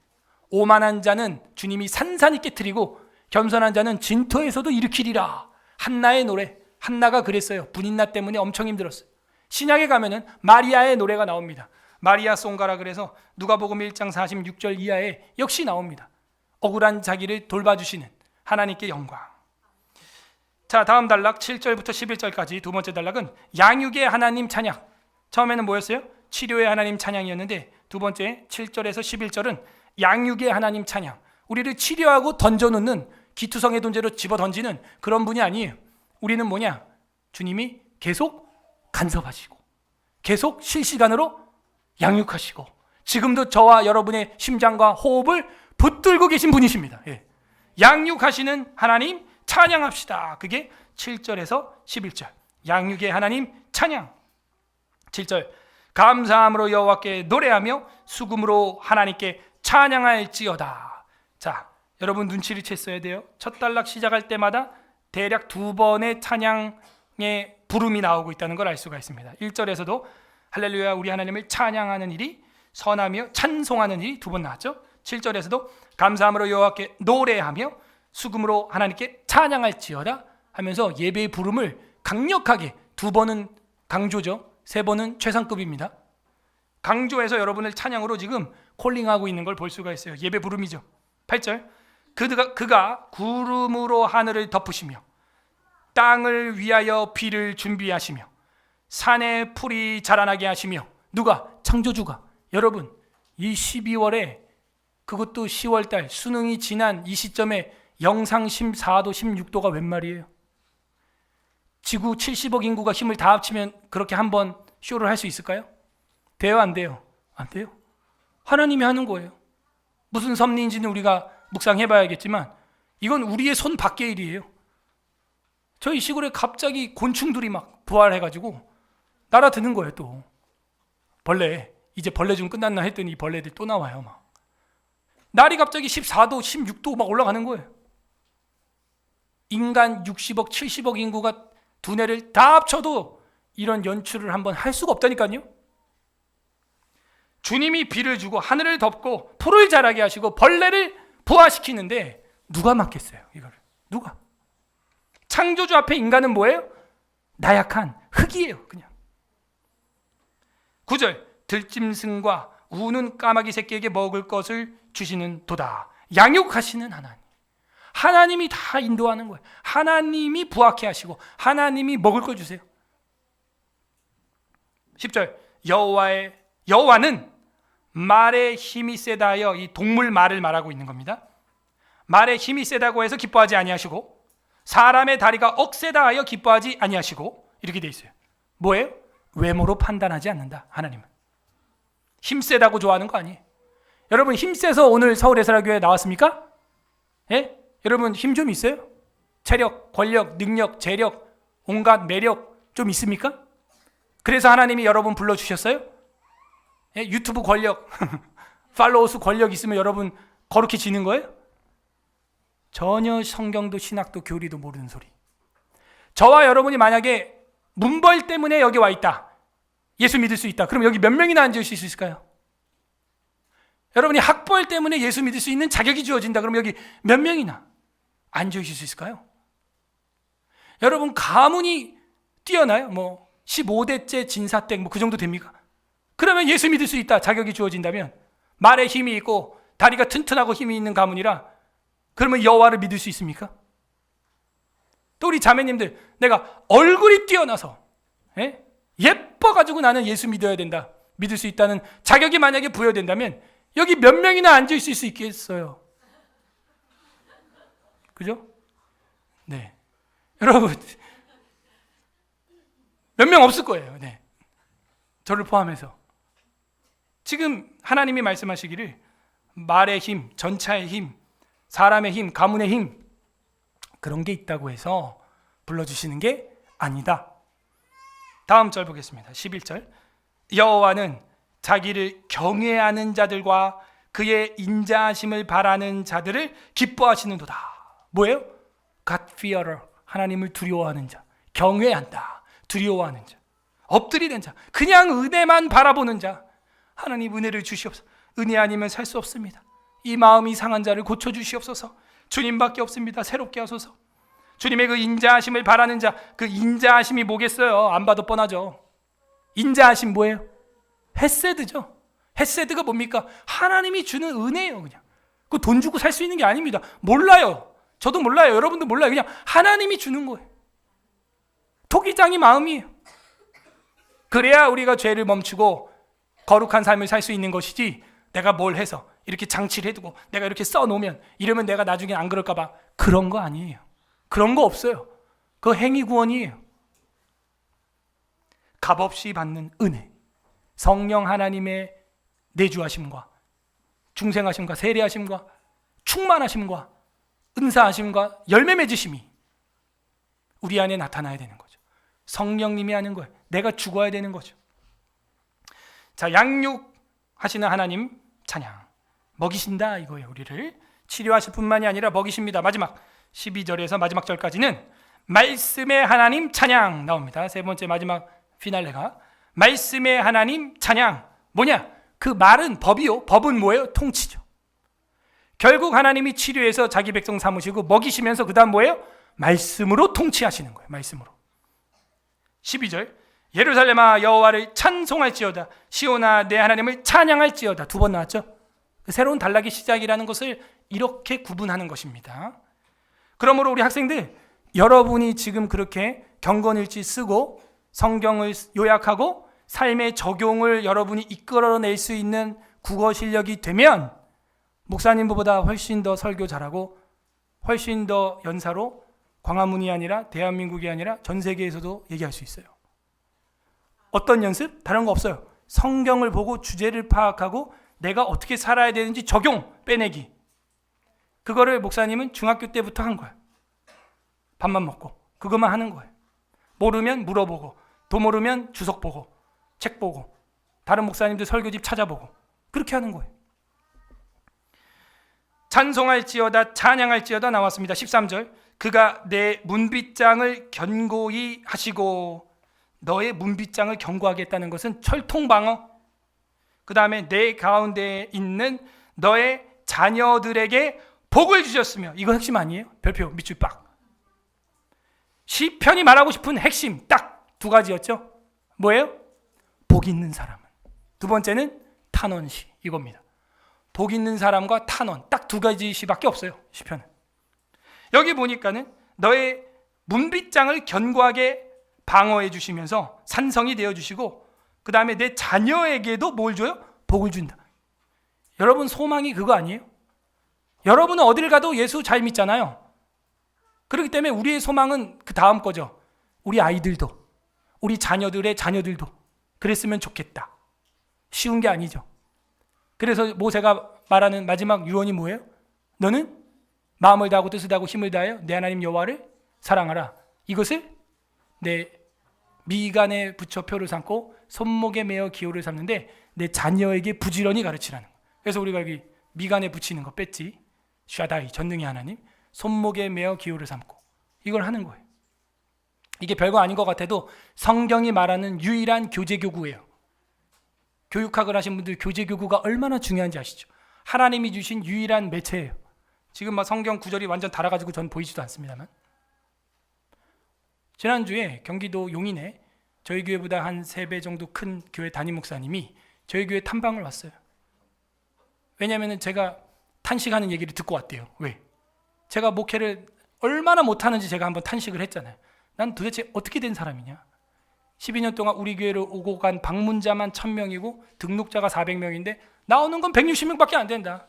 S1: 오만한 자는 주님이 산산히 깨트리고 겸손한 자는 진토에서도 일으키리라. 한나의 노래. 한나가 그랬어요. 분인나 때문에 엄청 힘들었어요. 신약에 가면은 마리아의 노래가 나옵니다. 마리아 송가라 그래서 누가복음 1장 46절 이하에 역시 나옵니다. 억울한 자기를 돌봐주시는 하나님께 영광. 자, 다음 단락 7절부터 11절까지 두 번째 단락은 양육의 하나님 찬양. 처음에는 뭐였어요? 치료의 하나님 찬양이었는데, 두 번째 7절에서 11절은 양육의 하나님 찬양. 우리를 치료하고 던져놓는, 기투성의 존재로 집어 던지는 그런 분이 아니에요. 우리는 뭐냐? 주님이 계속 간섭하시고 계속 실시간으로 양육하시고 지금도 저와 여러분의 심장과 호흡을 붙들고 계신 분이십니다. 예. 양육하시는 하나님 찬양합시다. 그게 7절에서 11절. 양육의 하나님 찬양. 7절, 감사함으로 여호와께 노래하며 수금으로 하나님께 찬양할지어다. 자, 여러분 눈치를 챘어야 돼요. 첫 단락 시작할 때마다 대략 두 번의 찬양의 부름이 나오고 있다는 걸 알 수가 있습니다. 1절에서도 할렐루야 우리 하나님을 찬양하는 일이, 선하며 찬송하는 일이 두 번 나왔죠. 7절에서도 감사함으로 여호와께 노래하며 수금으로 하나님께 찬양할지어다 하면서 예배의 부름을 강력하게, 두 번은 강조죠. 세 번은 최상급입니다. 강조해서 여러분을 찬양으로 지금 콜링하고 있는 걸 볼 수가 있어요. 예배 부름이죠. 8절, 그가 구름으로 하늘을 덮으시며 땅을 위하여 비를 준비하시며 산에 풀이 자라나게 하시며. 누가? 창조주가. 여러분, 이 12월에, 그것도 10월달 수능이 지난 이 시점에 영상 14도 16도가 웬 말이에요? 지구 70억 인구가 힘을 다 합치면 그렇게 한번 쇼를 할 수 있을까요? 돼요, 안 돼요? 안 돼요. 하나님이 하는 거예요. 무슨 섭리인지는 우리가 묵상해봐야겠지만 이건 우리의 손 밖의 일이에요. 저희 시골에 갑자기 곤충들이 막 부활해가지고 날아드는 거예요. 또 벌레, 이제 벌레 좀 끝났나 했더니 벌레들 또 나와요. 막 날이 갑자기 14도 16도 막 올라가는 거예요. 인간 60억 70억 인구가 두뇌를 다 합쳐도 이런 연출을 한번 할 수가 없다니까요. 주님이 비를 주고 하늘을 덮고 풀을 자라게 하시고 벌레를 부화시키는데 누가 맡겠어요? 이걸 누가? 창조주 앞에 인간은 뭐예요? 나약한 흙이에요. 그냥. 9절, 들짐승과 우는 까마귀 새끼에게 먹을 것을 주시는 도다. 양육하시는 하나님. 하나님이 다 인도하는 거예요. 하나님이 부하게 하시고 하나님이 먹을 걸 주세요. 10절, 여호와는 말의 힘이 세다 하여, 이 동물 말을 말하고 있는 겁니다. 말의 힘이 세다고 해서 기뻐하지 아니하시고 사람의 다리가 억세다 하여 기뻐하지 아니하시고, 이렇게 돼 있어요. 뭐예요? 외모로 판단하지 않는다. 하나님은 힘 세다고 좋아하는 거 아니에요. 여러분 힘 세서 오늘 서울예술학교에 나왔습니까? 예? 여러분 힘 좀 있어요? 체력, 권력, 능력, 재력, 온갖 매력 좀 있습니까? 그래서 하나님이 여러분 불러주셨어요? 예? 유튜브 권력, 팔로워 수 권력 있으면 여러분 거룩히 지는 거예요? 전혀 성경도 신학도 교리도 모르는 소리. 저와 여러분이 만약에 문벌 때문에 여기 와 있다, 예수 믿을 수 있다, 그럼 여기 몇 명이나 앉을 수 있을까요? 여러분이 학벌 때문에 예수 믿을 수 있는 자격이 주어진다. 그러면 여기 몇 명이나 앉아 있을 수 있을까요? 여러분 가문이 뛰어나요? 뭐 15대째 진사댁 뭐 그 정도 됩니까? 그러면 예수 믿을 수 있다. 자격이 주어진다면 말에 힘이 있고 다리가 튼튼하고 힘이 있는 가문이라 그러면 여호와를 믿을 수 있습니까? 또 우리 자매님들 내가 얼굴이 뛰어나서 예뻐가지고 나는 예수 믿어야 된다. 믿을 수 있다는 자격이 만약에 부여된다면 여기 몇 명이나 앉아 있을 수 있겠어요? 그죠? 네. 여러분 몇 명 없을 거예요. 네. 저를 포함해서. 지금 하나님이 말씀하시기를 말의 힘, 전차의 힘, 사람의 힘, 가문의 힘 그런 게 있다고 해서 불러주시는 게 아니다. 다음 절 보겠습니다. 11절. 여호와는 자기를 경외하는 자들과 그의 인자하심을 바라는 자들을 기뻐하시는도다. 뭐예요? God fearer. 하나님을 두려워하는 자. 경외한다. 두려워하는 자. 엎드리는 자. 그냥 은혜만 바라보는 자. 하나님 은혜를 주시옵소서. 은혜 아니면 살 수 없습니다. 이 마음이 상한 자를 고쳐주시옵소서. 주님밖에 없습니다. 새롭게 하소서. 주님의 그 인자하심을 바라는 자, 그 인자하심이 뭐겠어요? 안 봐도 뻔하죠. 인자하심 뭐예요? 헤세드죠. 헤세드가 뭡니까? 하나님이 주는 은혜예요. 그냥 그 돈 주고 살 수 있는 게 아닙니다. 몰라요. 저도 몰라요. 여러분도 몰라요. 그냥 하나님이 주는 거예요. 토기장이 마음이에요. 그래야 우리가 죄를 멈추고 거룩한 삶을 살 수 있는 것이지, 내가 뭘 해서 이렇게 장치를 해두고 내가 이렇게 써놓으면 이러면 내가 나중에 안 그럴까 봐, 그런 거 아니에요. 그런 거 없어요. 그거 행위 구원이에요. 값없이 받는 은혜, 성령 하나님의 내주하심과 중생하심과 세례하심과 충만하심과 은사하심과 열매 맺으심이 우리 안에 나타나야 되는 거죠. 성령님이 하는 거예요. 내가 죽어야 되는 거죠. 자, 양육하시는 하나님 찬양, 먹이신다 이거예요. 우리를 치료하실 뿐만이 아니라 먹이십니다. 마지막 12절에서 마지막 절까지는 말씀의 하나님 찬양 나옵니다. 세 번째 마지막 피날레가 말씀의 하나님 찬양. 뭐냐? 그 말은 법이요. 법은 뭐예요? 통치죠. 결국 하나님이 치료해서 자기 백성 삼으시고 먹이시면서 그 다음 뭐예요? 말씀으로 통치하시는 거예요. 말씀으로. 12절 예루살렘아 여호와를 찬송할지어다. 시온아 내 하나님을 찬양할지어다. 두 번 나왔죠. 새로운 단락의 시작이라는 것을 이렇게 구분하는 것입니다. 그러므로 우리 학생들, 여러분이 지금 그렇게 경건일지 쓰고 성경을 요약하고 삶의 적용을 여러분이 이끌어낼 수 있는 국어 실력이 되면 목사님보다 훨씬 더 설교 잘하고 훨씬 더 연사로 광화문이 아니라 대한민국이 아니라 전 세계에서도 얘기할 수 있어요. 어떤 연습? 다른 거 없어요. 성경을 보고 주제를 파악하고 내가 어떻게 살아야 되는지 적용, 빼내기. 그거를 목사님은 중학교 때부터 한 거예요. 밥만 먹고 그것만 하는 거예요. 모르면 물어보고, 더 모르면 주석 보고, 책 보고, 다른 목사님들 설교집 찾아보고, 그렇게 하는 거예요. 찬송할지어다 찬양할지어다 나왔습니다. 13절 그가 내 문빗장을 견고히 하시고, 너의 문빗장을 견고하게 했다는 것은 철통방어, 그 다음에 내 가운데에 있는 너의 자녀들에게 복을 주셨으며, 이거 핵심 아니에요? 별표 밑줄 빡. 시편이 말하고 싶은 핵심 딱 두 가지였죠. 뭐예요? 복 있는 사람은. 두 번째는 탄원시, 이겁니다. 복 있는 사람과 탄원, 딱 두 가지 시밖에 없어요. 시편은. 여기 보니까는 너의 문빗장을 견고하게 방어해 주시면서 산성이 되어 주시고, 그 다음에 내 자녀에게도 뭘 줘요? 복을 준다. 여러분 소망이 그거 아니에요? 여러분은 어딜 가도 예수 잘 믿잖아요. 그렇기 때문에 우리의 소망은 그 다음 거죠. 우리 아이들도, 우리 자녀들의 자녀들도 그랬으면 좋겠다. 쉬운 게 아니죠. 그래서 모세가 말하는 마지막 유언이 뭐예요? 너는 마음을 다하고 뜻을 다하고 힘을 다하여 내 하나님 여호와를 사랑하라. 이것을 내 미간에 붙여 표를 삼고 손목에 매어 기호를 삼는데 내 자녀에게 부지런히 가르치라는 거예요. 그래서 우리가 여기 미간에 붙이는 거 뺐지. 샤다이, 전능의 하나님. 손목에 매어 기호를 삼고, 이걸 하는 거예요. 이게 별거 아닌 것 같아도 성경이 말하는 유일한 교제교구예요. 교육학을 하신 분들 교제교구가 얼마나 중요한지 아시죠? 하나님이 주신 유일한 매체예요. 지금 막 성경 구절이 완전 달아가지고 전 보이지도 않습니다만, 지난주에 경기도 용인에 저희 교회보다 한 3배 정도 큰 교회 담임 목사님이 저희 교회 탐방을 왔어요. 왜냐하면 제가 탄식하는 얘기를 듣고 왔대요. 왜? 제가 목회를 얼마나 못하는지 제가 한번 탄식을 했잖아요. 난 도대체 어떻게 된 사람이냐? 12년 동안 우리 교회를 오고 간 방문자만 1000명이고 등록자가 400명인데 나오는 건 160명밖에 안 된다.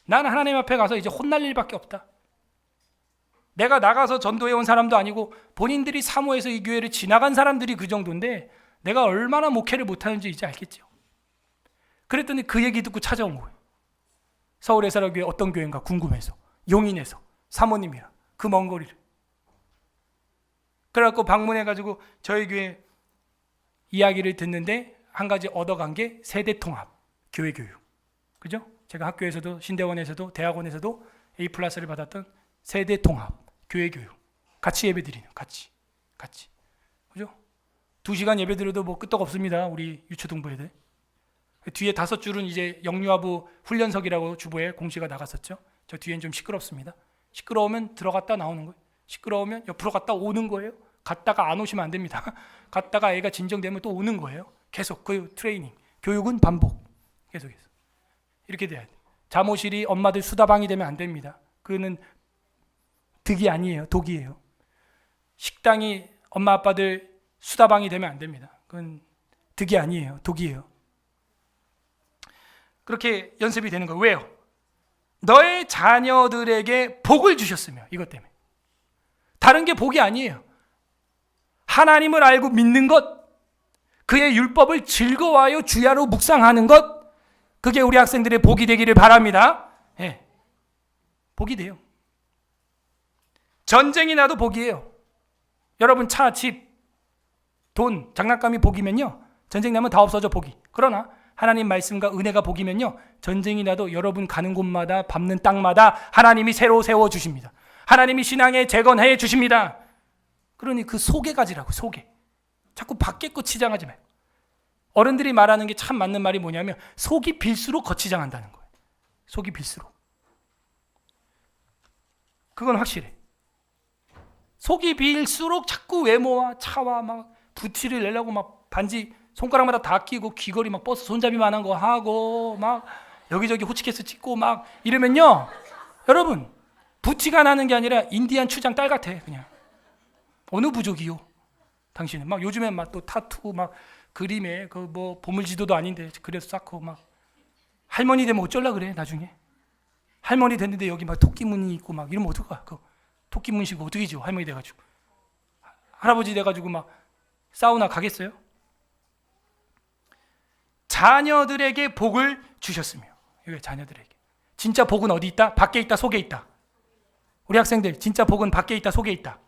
S1: 난 하나님 앞에 가서 이제 혼날 일밖에 없다. 내가 나가서 전도해 온 사람도 아니고 본인들이 사모해서 이 교회를 지나간 사람들이 그 정도인데 내가 얼마나 목회를 못하는지 이제 알겠죠. 그랬더니 그 얘기 듣고 찾아온 거예요. 서울 에사라교회 어떤 교회인가 궁금해서, 용인에서 사모님이랑 그 먼 거리를. 그래갖고 방문해가지고 저희 교회 이야기를 듣는데 한 가지 얻어간 게 세대 통합 교회 교육. 그죠? 제가 학교에서도 신대원에서도 대학원에서도 A+를 받았던 세대 통합 교회 교육. 같이 예배 드리는, 같이. 그죠? 2시간 예배 드려도 뭐 끄떡 없습니다. 우리 유초등부 애들. 뒤에 5줄은 이제 영유아부 훈련석이라고 주보에 공시가 나갔었죠. 저 뒤엔 좀 시끄럽습니다. 시끄러우면 들어갔다 나오는 거예요. 시끄러우면 옆으로 갔다 오는 거예요. 갔다가 안 오시면 안 됩니다. 갔다가 애가 진정되면 또 오는 거예요. 계속 그 트레이닝. 교육은 반복. 계속해서. 이렇게 돼야 돼요. 잠옷실이 엄마들 수다방이 되면 안 됩니다. 그거는 득이 아니에요. 독이에요. 식당이 엄마 아빠들 수다방이 되면 안 됩니다. 그건 득이 아니에요. 독이에요. 그렇게 연습이 되는 거예요. 왜요? 너의 자녀들에게 복을 주셨으며, 이것 때문에. 다른 게 복이 아니에요. 하나님을 알고 믿는 것, 그의 율법을 즐거워하여 주야로 묵상하는 것, 그게 우리 학생들의 복이 되기를 바랍니다. 예. 복이 돼요. 전쟁이 나도 복이에요. 여러분 차, 집, 돈, 장난감이 복이면요, 전쟁 나면 다 없어져 복이. 그러나 하나님 말씀과 은혜가 복이면요, 전쟁이 나도 여러분 가는 곳마다 밟는 땅마다 하나님이 새로 세워주십니다. 하나님이 신앙에 재건해 주십니다. 그러니 그 속에 가지라고. 속에. 자꾸 밖에 거 치장하지 말고. 어른들이 말하는 게 참 맞는 말이 뭐냐면 속이 빌수록 거치장한다는 거예요. 속이 빌수록. 그건 확실해. 속이 빌수록 자꾸 외모와 차와 막 부티를 내려고 막 반지 손가락마다 다 끼고 귀걸이 막 버스 손잡이만한 거 하고 막 여기저기 호치키스 찍고 막 이러면요, 여러분 부티가 나는 게 아니라 인디안 추장 딸 같아. 그냥 어느 부족이요? 당신은 막 요즘엔 막 또 타투 막 그림에 그 뭐 보물지도도 아닌데 그래서 쌓고 막 할머니 되면 어쩌려 그래. 나중에 할머니 됐는데 여기 막 토끼 무늬 있고 막 이러면 어떡해? 그 토끼 문시고 어떻게 지요? 할머니 돼가지고 할아버지 돼가지고 막 사우나 가겠어요? 자녀들에게 복을 주셨으며, 이게 자녀들에게. 진짜 복은 어디 있다? 밖에 있다, 속에 있다. 우리 학생들 진짜 복은 밖에 있다, 속에 있다.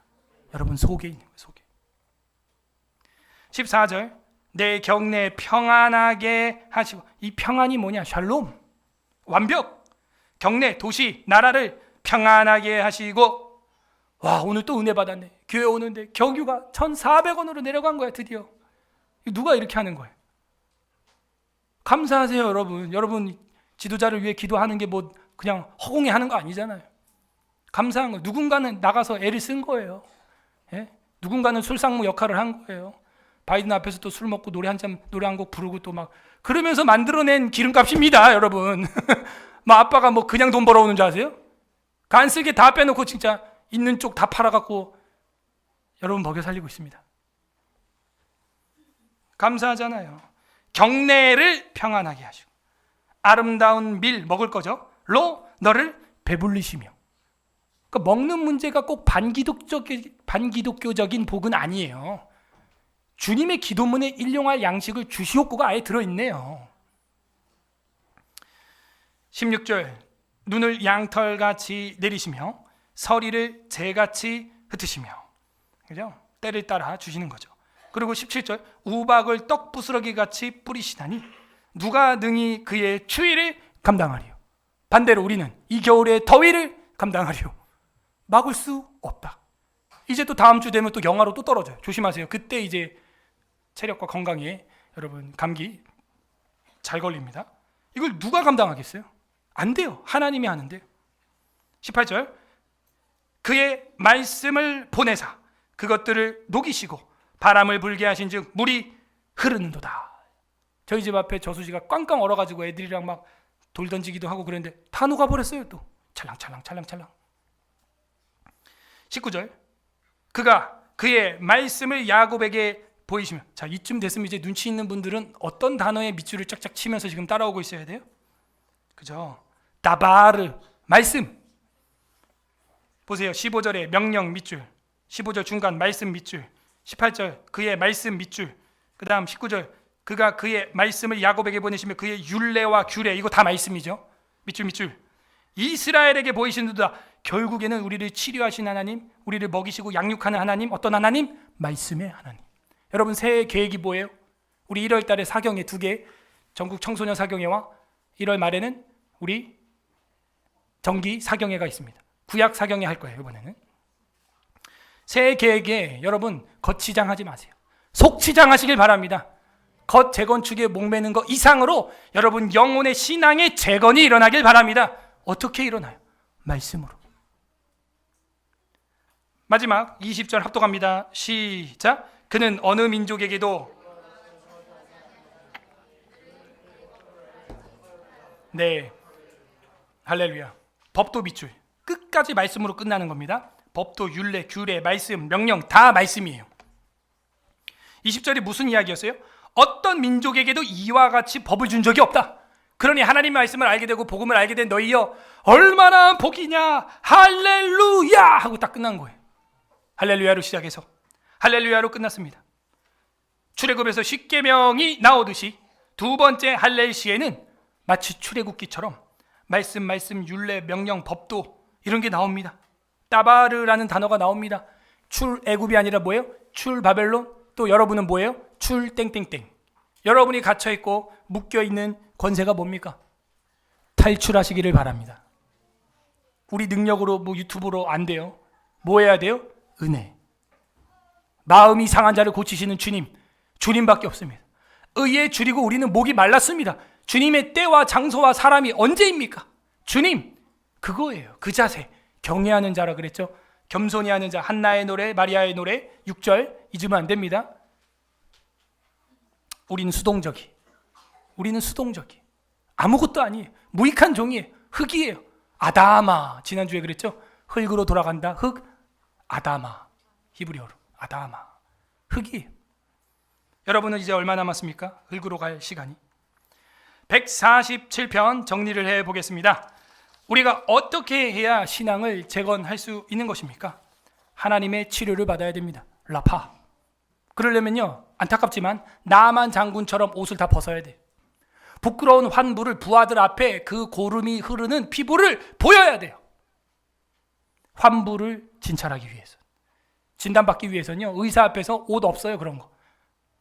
S1: 여러분 속에 있는 거예요. 속에. 14절 내 경내 평안하게 하시고. 이 평안이 뭐냐? 샬롬, 완벽. 경내, 도시, 나라를 평안하게 하시고. 와, 오늘 또 은혜 받았네. 교회 오는데 경유가 1,400원으로 내려간 거야. 드디어. 누가 이렇게 하는 거예요? 감사하세요. 여러분 지도자를 위해 기도하는 게 뭐 그냥 허공에 하는 거 아니잖아요. 감사한 거예요. 누군가는 나가서 애를 쓴 거예요. 예? 누군가는 술상무 역할을 한 거예요. 바이든 앞에서 또 술 먹고 노래 한 곡 부르고 또 막 그러면서 만들어낸 기름값입니다. 여러분 막 아빠가 뭐 그냥 돈 벌어오는 줄 아세요? 간 쓰게 다 빼놓고 진짜 있는 쪽 다 팔아갖고 여러분 먹여 살리고 있습니다. 감사하잖아요. 경내를 평안하게 하시고 아름다운 밀 먹을 거죠. 로 너를 배불리시며. 그러니까 먹는 문제가 꼭 반기독교적인 복은 아니에요. 주님의 기도문에 일용할 양식을 주시옵고가 아예 들어있네요. 16절 눈을 양털같이 내리시며 서리를 재같이 흩으시며. 그죠? 때를 따라 주시는 거죠. 그리고 17절 우박을 떡 부스러기 같이 뿌리시다니 누가 능히 그의 추위를 감당하리요. 반대로 우리는 이 겨울의 더위를 감당하리요. 막을 수 없다. 이제 또 다음 주 되면 또 영하로 또 떨어져요. 조심하세요. 그때 이제 체력과 건강에 여러분 감기 잘 걸립니다. 이걸 누가 감당하겠어요? 안 돼요. 하나님이 하는데요. 18절 그의 말씀을 보내사 그것들을 녹이시고 바람을 불게 하신즉 물이 흐르는도다. 저희 집 앞에 저수지가 꽝꽝 얼어가지고 애들이랑 막 돌 던지기도 하고 그랬는데 다 녹아버렸어요. 또 찰랑찰랑 19절 그가 그의 말씀을 야곱에게 보이시며, 자 이쯤 됐으면 이제 눈치 있는 분들은 어떤 단어의 밑줄을 쫙쫙 치면서 지금 따라오고 있어야 돼요? 그죠? 다바르 말씀. 보세요. 15절에 명령 밑줄, 15절 중간 말씀 밑줄, 18절 그의 말씀 밑줄, 그 다음 19절 그가 그의 말씀을 야곱에게 보내시며 그의 율례와 규례, 이거 다 말씀이죠. 밑줄 이스라엘에게 보이시는도다. 결국에는 우리를 치료하신 하나님, 우리를 먹이시고 양육하는 하나님, 어떤 하나님? 말씀의 하나님. 여러분 새해 계획이 뭐예요? 우리 1월 달에 사경회 2개, 전국 청소년 사경회와 1월 말에는 우리 정기 사경회가 있습니다. 구약 사경회 할 거예요. 이번에는 새해 계획에 여러분 겉치장하지 마세요. 속치장하시길 바랍니다. 겉 재건축에 목매는 것 이상으로 여러분 영혼의 신앙의 재건이 일어나길 바랍니다. 어떻게 일어나요? 말씀으로. 마지막 20절 합독합니다. 시작. 그는 어느 민족에게도 네 할렐루야. 법도 밑줄 끝까지 말씀으로 끝나는 겁니다. 법도 율례 규례 말씀 명령 다 말씀이에요. 20절이 무슨 이야기였어요? 어떤 민족에게도 이와 같이 법을 준 적이 없다. 그러니 하나님의 말씀을 알게 되고 복음을 알게 된 너희여 얼마나 복이냐 할렐루야 하고 딱 끝난 거예요. 할렐루야로 시작해서 할렐루야로 끝났습니다. 출애굽에서 십계명이 나오듯이 두 번째 할렐시에는 마치 출애굽기처럼 말씀 율례 명령 법도 이런 게 나옵니다. 따바르라는 단어가 나옵니다. 출애굽이 아니라 뭐예요? 출바벨론. 또 여러분은 뭐예요? 출땡땡땡. 여러분이 갇혀있고 묶여있는 권세가 뭡니까? 탈출하시기를 바랍니다. 우리 능력으로 뭐 유튜브로 안 돼요. 뭐 해야 돼요? 은혜. 마음이 상한 자를 고치시는 주님밖에 없습니다. 의에 줄이고 우리는 목이 말랐습니다. 주님의 때와 장소와 사람이 언제입니까? 주님, 그거예요. 그 자세. 경외하는 자라 그랬죠. 겸손히 하는 자. 한나의 노래, 마리아의 노래 6절 잊으면 안 됩니다. 우리는 수동적이. 아무것도 아니에요. 무익한 종이에요. 흙이에요. 아다마. 지난주에 그랬죠. 흙으로 돌아간다. 흙. 아다마. 히브리어로. 아다마. 흙이에요. 여러분은 이제 얼마 남았습니까? 흙으로 갈 시간이. 147편 정리를 해보겠습니다. 우리가 어떻게 해야 신앙을 재건할 수 있는 것입니까? 하나님의 치료를 받아야 됩니다. 라파. 그러려면요, 안타깝지만 나만 장군처럼 옷을 다 벗어야 돼요. 부끄러운 환부를 부하들 앞에 그 고름이 흐르는 피부를 보여야 돼요. 환부를 진찰하기 위해서. 진단받기 위해서는요, 의사 앞에서 옷 없어요. 그런 거.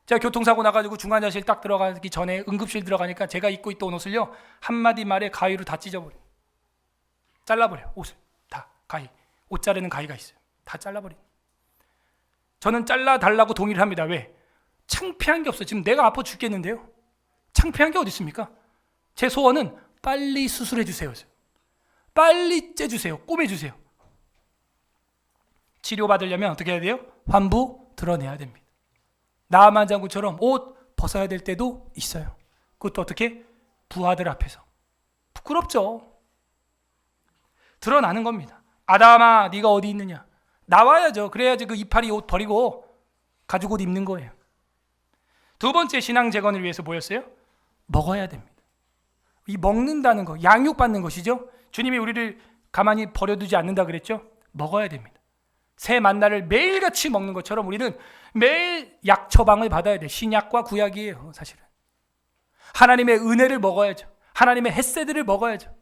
S1: 제가 교통사고 나가지고 중환자실 딱 들어가기 전에 응급실 들어가니까 제가 입고 있던 옷을요, 한마디 말에 가위로 다 찢어버려요. 잘라버려요. 옷을 다 가위. 옷 자르는 가위가 있어요. 다 잘라버려요. 저는 잘라달라고 동의를 합니다. 왜? 창피한 게 없어요. 지금 내가 아파 죽겠는데요. 창피한 게 어디 있습니까? 제 소원은 빨리 수술해 주세요. 빨리 째주세요. 꼬매주세요. 치료받으려면 어떻게 해야 돼요? 환부 드러내야 됩니다. 나만 장군처럼 옷 벗어야 될 때도 있어요. 그것도 어떻게? 부하들 앞에서. 부끄럽죠. 드러나는 겁니다. 아담아, 네가 어디 있느냐? 나와야죠. 그래야지 그 이파리 옷 버리고 가죽 옷 입는 거예요. 두 번째 신앙 재건을 위해서 뭐였어요? 먹어야 됩니다. 이 먹는다는 거, 양육받는 것이죠. 주님이 우리를 가만히 버려두지 않는다 그랬죠. 먹어야 됩니다. 새 만나를 매일같이 먹는 것처럼 우리는 매일 약 처방을 받아야 돼. 신약과 구약이에요. 사실은 하나님의 은혜를 먹어야죠. 하나님의 헷세들을 먹어야죠.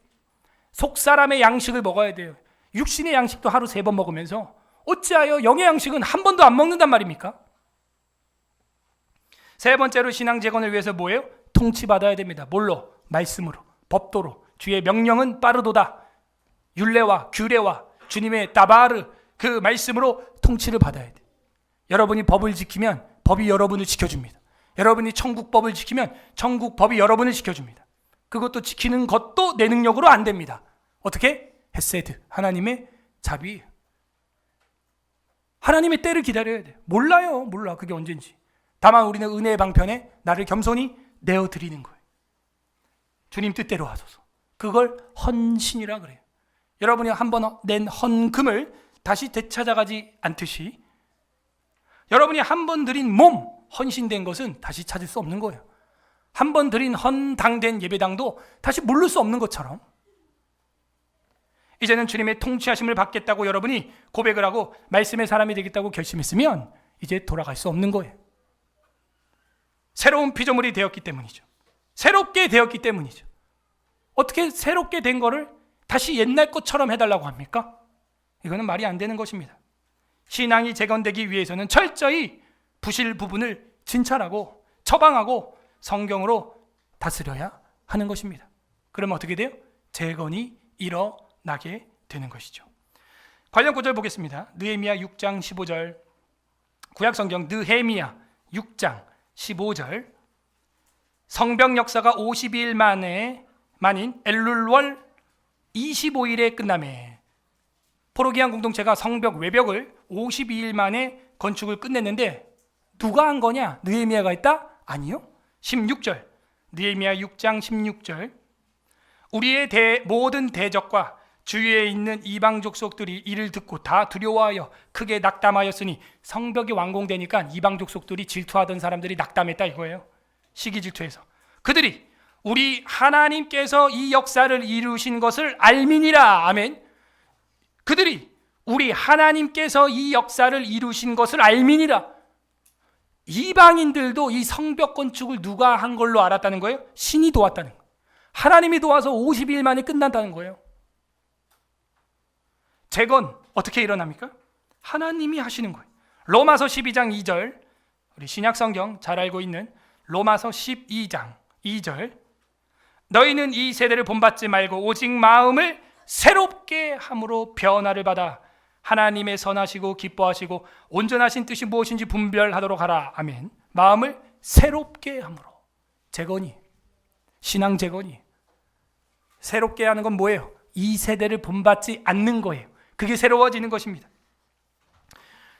S1: 속사람의 양식을 먹어야 돼요. 육신의 양식도 하루 3번 먹으면서 어찌하여 영의 양식은 한 번도 안 먹는단 말입니까? 세 번째로 신앙 재건을 위해서 뭐예요? 통치받아야 됩니다. 뭘로? 말씀으로, 법도로. 주의 명령은 빠르도다. 율례와 규례와 주님의 다바르, 그 말씀으로 통치를 받아야 돼. 여러분이 법을 지키면 법이 여러분을 지켜줍니다. 여러분이 천국 법을 지키면 천국 법이 여러분을 지켜줍니다. 그것도 지키는 것도 내 능력으로 안 됩니다. 어떻게? 헤세드, 하나님의 자비. 하나님의 때를 기다려야 돼요. 몰라 그게 언젠지. 다만 우리는 은혜의 방편에 나를 겸손히 내어드리는 거예요. 주님 뜻대로 하소서. 그걸 헌신이라 그래요. 여러분이 한번 낸 헌금을 다시 되찾아가지 않듯이 여러분이 한 번 드린 몸, 헌신된 것은 다시 찾을 수 없는 거예요. 한 번 드린 헌당된 예배당도 다시 물를 수 없는 것처럼 이제는 주님의 통치하심을 받겠다고 여러분이 고백을 하고 말씀의 사람이 되겠다고 결심했으면 이제 돌아갈 수 없는 거예요. 새로운 피조물이 되었기 때문이죠. 새롭게 되었기 때문이죠. 어떻게 새롭게 된 거를 다시 옛날 것처럼 해달라고 합니까? 이거는 말이 안 되는 것입니다. 신앙이 재건되기 위해서는 철저히 부실 부분을 진찰하고 처방하고 성경으로 다스려야 하는 것입니다. 그러면 어떻게 돼요? 재건이 일어나게 되는 것이죠. 관련 구절 보겠습니다. 느헤미야 6장 15절, 구약성경 느헤미야 6장 15절. 성벽 역사가 52일 만인 엘룰월 25일에 끝나매. 포로기한 공동체가 성벽 외벽을 52일 만에 건축을 끝냈는데 누가 한 거냐? 느헤미야가 했다? 아니요. 16절, 느헤미야 6장 16절. 우리의 모든 대적과 주위에 있는 이방 족속들이 이를 듣고 다 두려워하여 크게 낙담하였으니, 성벽이 완공되니까 이방 족속들이 질투하던 사람들이 낙담했다 이거예요. 시기 질투해서 그들이 우리 하나님께서 이 역사를 이루신 것을 알미니라. 아멘. 그들이 우리 하나님께서 이 역사를 이루신 것을 알미니라. 이방인들도 이 성벽 건축을 누가 한 걸로 알았다는 거예요? 신이 도왔다는 거예요. 하나님이 도와서 50일 만에 끝난다는 거예요. 재건 어떻게 일어납니까? 하나님이 하시는 거예요. 로마서 12장 2절, 우리 신약성경 잘 알고 있는 로마서 12장 2절. 너희는 이 세대를 본받지 말고 오직 마음을 새롭게 함으로 변화를 받아 하나님의 선하시고 기뻐하시고 온전하신 뜻이 무엇인지 분별하도록 하라. 아멘. 마음을 새롭게 함으로. 재건이, 신앙 재건이. 새롭게 하는 건 뭐예요? 이 세대를 본받지 않는 거예요. 그게 새로워지는 것입니다.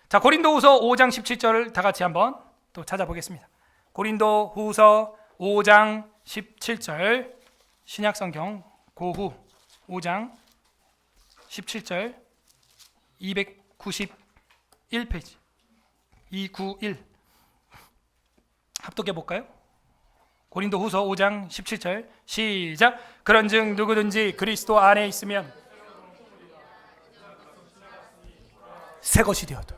S1: 자, 고린도후서 5장 17절을 다 같이 한번 또 찾아보겠습니다. 고린도후서 5장 17절, 신약성경 고후 5장 17절, 291페이지 291 합독해 볼까요? 고린도후서 5장 17절 시작. 그런즉 누구든지 그리스도 안에 있으면 새 것이 되었다.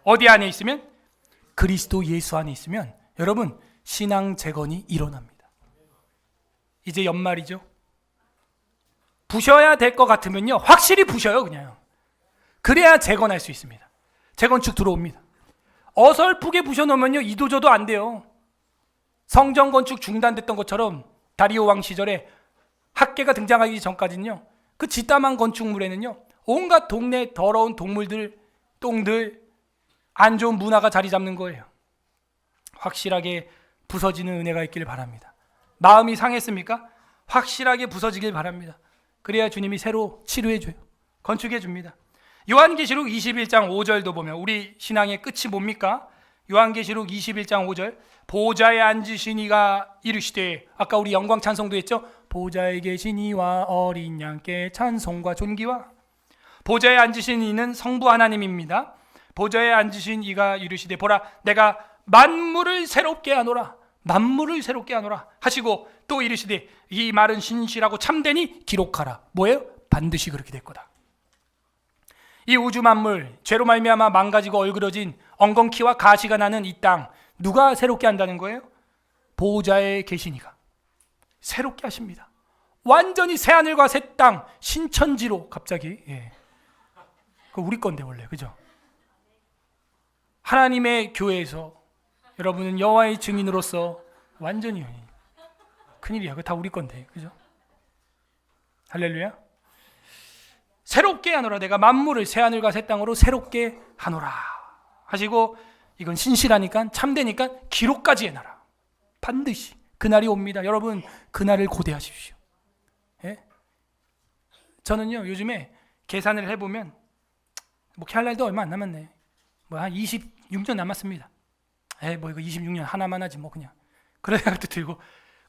S1: 어디 안에 있으면? 그리스도 예수 안에 있으면 여러분 신앙 재건이 일어납니다. 이제 연말이죠. 부셔야 될 것 같으면요 확실히 부셔요. 그냥 그래야 재건할 수 있습니다. 재건축 들어옵니다. 어설프게 부셔놓으면요 이도저도 안 돼요. 성전 건축 중단됐던 것처럼 다리오 왕 시절에 학계가 등장하기 전까지는요 그 짓담한 건축물에는요 온갖 동네 더러운 동물들, 똥들, 안 좋은 문화가 자리 잡는 거예요. 확실하게 부서지는 은혜가 있길 바랍니다. 마음이 상했습니까? 확실하게 부서지길 바랍니다. 그래야 주님이 새로 치료해 줘요. 건축해 줍니다. 요한계시록 21장 5절도 보면 우리 신앙의 끝이 뭡니까? 요한계시록 21장 5절 보좌에 앉으신 이가 이르시되, 아까 우리 영광 찬송도 했죠? 보좌에 계신 이와 어린 양께 찬송과 존귀와. 보좌에 앉으신 이는 성부 하나님입니다. 보좌에 앉으신 이가 이르시되 보라 내가 만물을 새롭게 하노라. 만물을 새롭게 하노라 하시고 또 이르시되 이 말은 신실하고 참되니 기록하라. 뭐예요? 반드시 그렇게 될 거다. 이 우주 만물, 죄로 말미암아 망가지고 얼그러진 엉겅퀴와 가시가 나는 이 땅 누가 새롭게 한다는 거예요? 보좌에 계신 이가 새롭게 하십니다. 완전히 새하늘과 새 땅, 신천지로 갑자기. 그 우리 건데 원래, 그죠? 하나님의 교회에서 여러분은 여호와의 증인으로서 완전히 큰일이야. 그거 다 우리 건데, 그죠? 할렐루야. 새롭게 하노라. 내가 만물을 새하늘과 새 땅으로 새롭게 하노라 하시고, 이건 신실하니까 참되니까 기록까지 해놔라. 반드시 그날이 옵니다. 여러분, 그날을 고대하십시오. 예? 저는요, 요즘에 계산을 해보면 목회할 날도 얼마 안 남았네. 뭐 한 26년 남았습니다. 뭐 이거 26년 하나만 하지 뭐 그냥. 그런 생각도 들고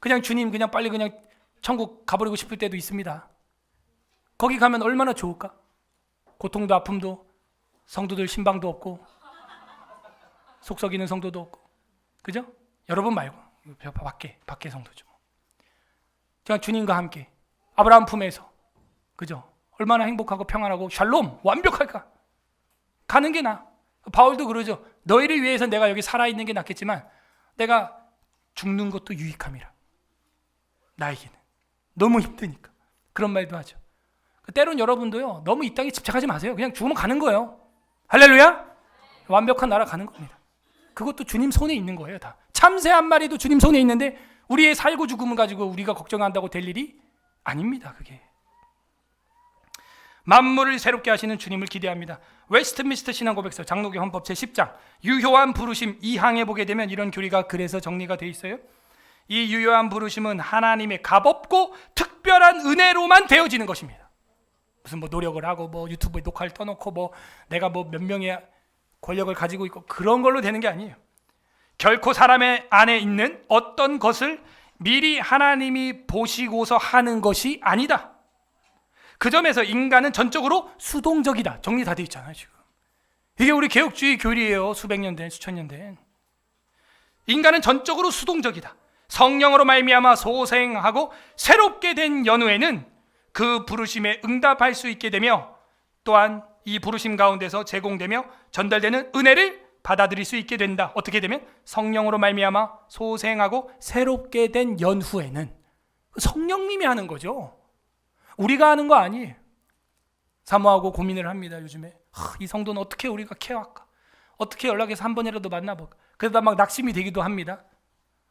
S1: 그냥 주님 그냥 빨리 그냥 천국 가버리고 싶을 때도 있습니다. 거기 가면 얼마나 좋을까? 고통도 아픔도, 성도들 신방도 없고, 속 썩이는 성도도 없고, 그죠? 여러분 말고 밖에 성도죠. 그냥 주님과 함께 아브라함 품에서, 그죠? 얼마나 행복하고 평안하고 샬롬 완벽할까? 가는 게 나아. 바울도 그러죠. 너희를 위해서 내가 여기 살아있는 게 낫겠지만 내가 죽는 것도 유익함이라. 나에게는 너무 힘드니까 그런 말도 하죠. 때론 여러분도요, 너무 이 땅에 집착하지 마세요. 그냥 죽으면 가는 거예요. 할렐루야. 완벽한 나라 가는 겁니다. 그것도 주님 손에 있는 거예요. 다 참새 한 마리도 주님 손에 있는데 우리의 살고 죽음을 가지고 우리가 걱정한다고 될 일이 아닙니다. 그게 만물을 새롭게 하시는 주님을 기대합니다. 웨스트민스터 신앙고백서 장로교 헌법 제10장 유효한 부르심 2항에 보게 되면 이런 교리가 그래서 정리가 되어 있어요. 이 유효한 부르심은 하나님의 값없고 특별한 은혜로만 되어지는 것입니다. 무슨 뭐 노력을 하고 뭐 유튜브에 녹화를 떠놓고 뭐 내가 뭐 몇 명의 권력을 가지고 있고 그런 걸로 되는 게 아니에요. 결코 사람의 안에 있는 어떤 것을 미리 하나님이 보시고서 하는 것이 아니다. 그 점에서 인간은 전적으로 수동적이다. 정리 다 돼 있잖아요 지금. 이게 우리 개혁주의 교리예요. 수백 년 된, 수천 년 된. 인간은 전적으로 수동적이다. 성령으로 말미암아 소생하고 새롭게 된 연후에는 그 부르심에 응답할 수 있게 되며 또한 이 부르심 가운데서 제공되며 전달되는 은혜를 받아들일 수 있게 된다. 어떻게 되면 성령으로 말미암아 소생하고 새롭게 된 연후에는 성령님이 하는 거죠. 우리가 하는 거 아니에요. 사모하고 고민을 합니다. 요즘에 이 성도는 어떻게 우리가 케어할까? 어떻게 연락해서 한 번이라도 만나볼까? 그러다 막 낙심이 되기도 합니다.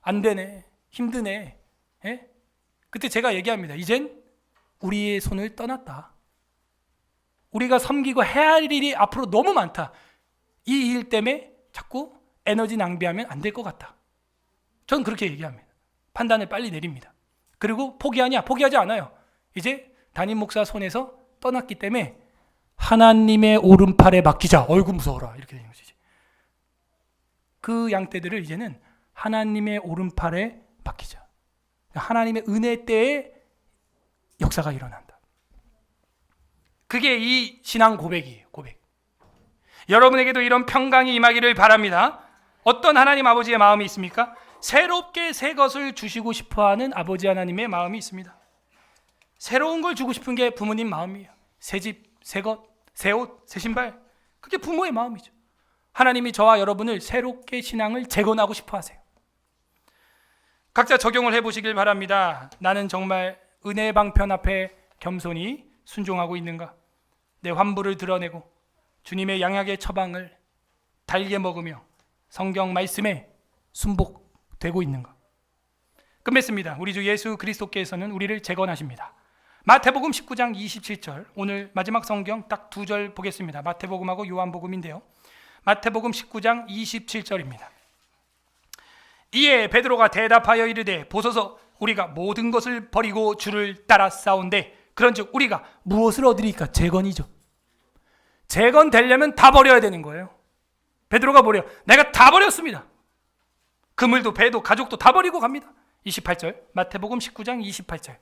S1: 안 되네. 힘드네. 예? 그때 제가 얘기합니다. 이젠 우리의 손을 떠났다. 우리가 섬기고 해야 할 일이 앞으로 너무 많다. 이 일 때문에 자꾸 에너지 낭비하면 안 될 것 같다. 전 그렇게 얘기합니다. 판단을 빨리 내립니다. 그리고 포기하냐? 포기하지 않아요. 이제 담임 목사 손에서 떠났기 때문에 하나님의 오른팔에 맡기자. 어이구 무서워라. 이렇게 되는 거지. 그 양떼들을 이제는 하나님의 오른팔에 맡기자. 하나님의 은혜 때에 역사가 일어난다. 그게 이 신앙 고백이에요. 고백. 여러분에게도 이런 평강이 임하기를 바랍니다. 어떤 하나님 아버지의 마음이 있습니까? 새롭게 새 것을 주시고 싶어하는 아버지 하나님의 마음이 있습니다. 새로운 걸 주고 싶은 게 부모님 마음이에요. 새 집, 새 것, 새 옷, 새 신발. 그게 부모의 마음이죠. 하나님이 저와 여러분을 새롭게 신앙을 재건하고 싶어 하세요. 각자 적용을 해보시길 바랍니다. 나는 정말 은혜의 방편 앞에 겸손히 순종하고 있는가? 내 환부를 드러내고 주님의 양약의 처방을 달게 먹으며 성경 말씀에 순복되고 있는가? 끝맺습니다. 우리 주 예수 그리스도께서는 우리를 재건하십니다. 마태복음 19장 27절, 오늘 마지막 성경 딱 2절 보겠습니다. 마태복음하고 요한복음인데요. 마태복음 19장 27절입니다. 이에 베드로가 대답하여 이르되 보소서 우리가 모든 것을 버리고 주를 따라 싸운데 그런즉 우리가 무엇을 얻으리까? 재건이죠. 재건되려면 다 버려야 되는 거예요. 베드로가 버려. 내가 다 버렸습니다. 그물도 배도 가족도 다 버리고 갑니다. 28절 마태복음 19장 28절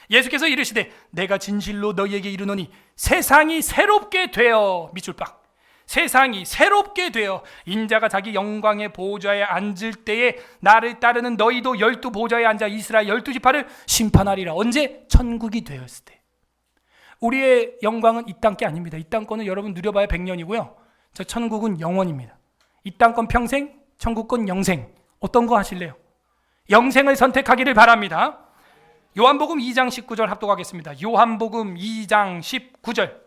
S1: 예수께서 이르시되 내가 진실로 너희에게 이르노니 세상이 새롭게 되어 밑줄박 세상이 새롭게 되어 인자가 자기 영광의 보좌에 앉을 때에 나를 따르는 너희도 12 보좌에 앉아 이스라엘 12지파를 심판하리라. 언제? 천국이 되었을 때. 우리의 영광은 이 땅 게 아닙니다. 이 땅 거는 여러분 누려봐야 100년이고요. 저 천국은 영원입니다. 이 땅 건 평생, 천국 건 영생. 어떤 거 하실래요? 영생을 선택하기를 바랍니다. 요한복음 2장 19절 합독하겠습니다. 요한복음 2장 19절.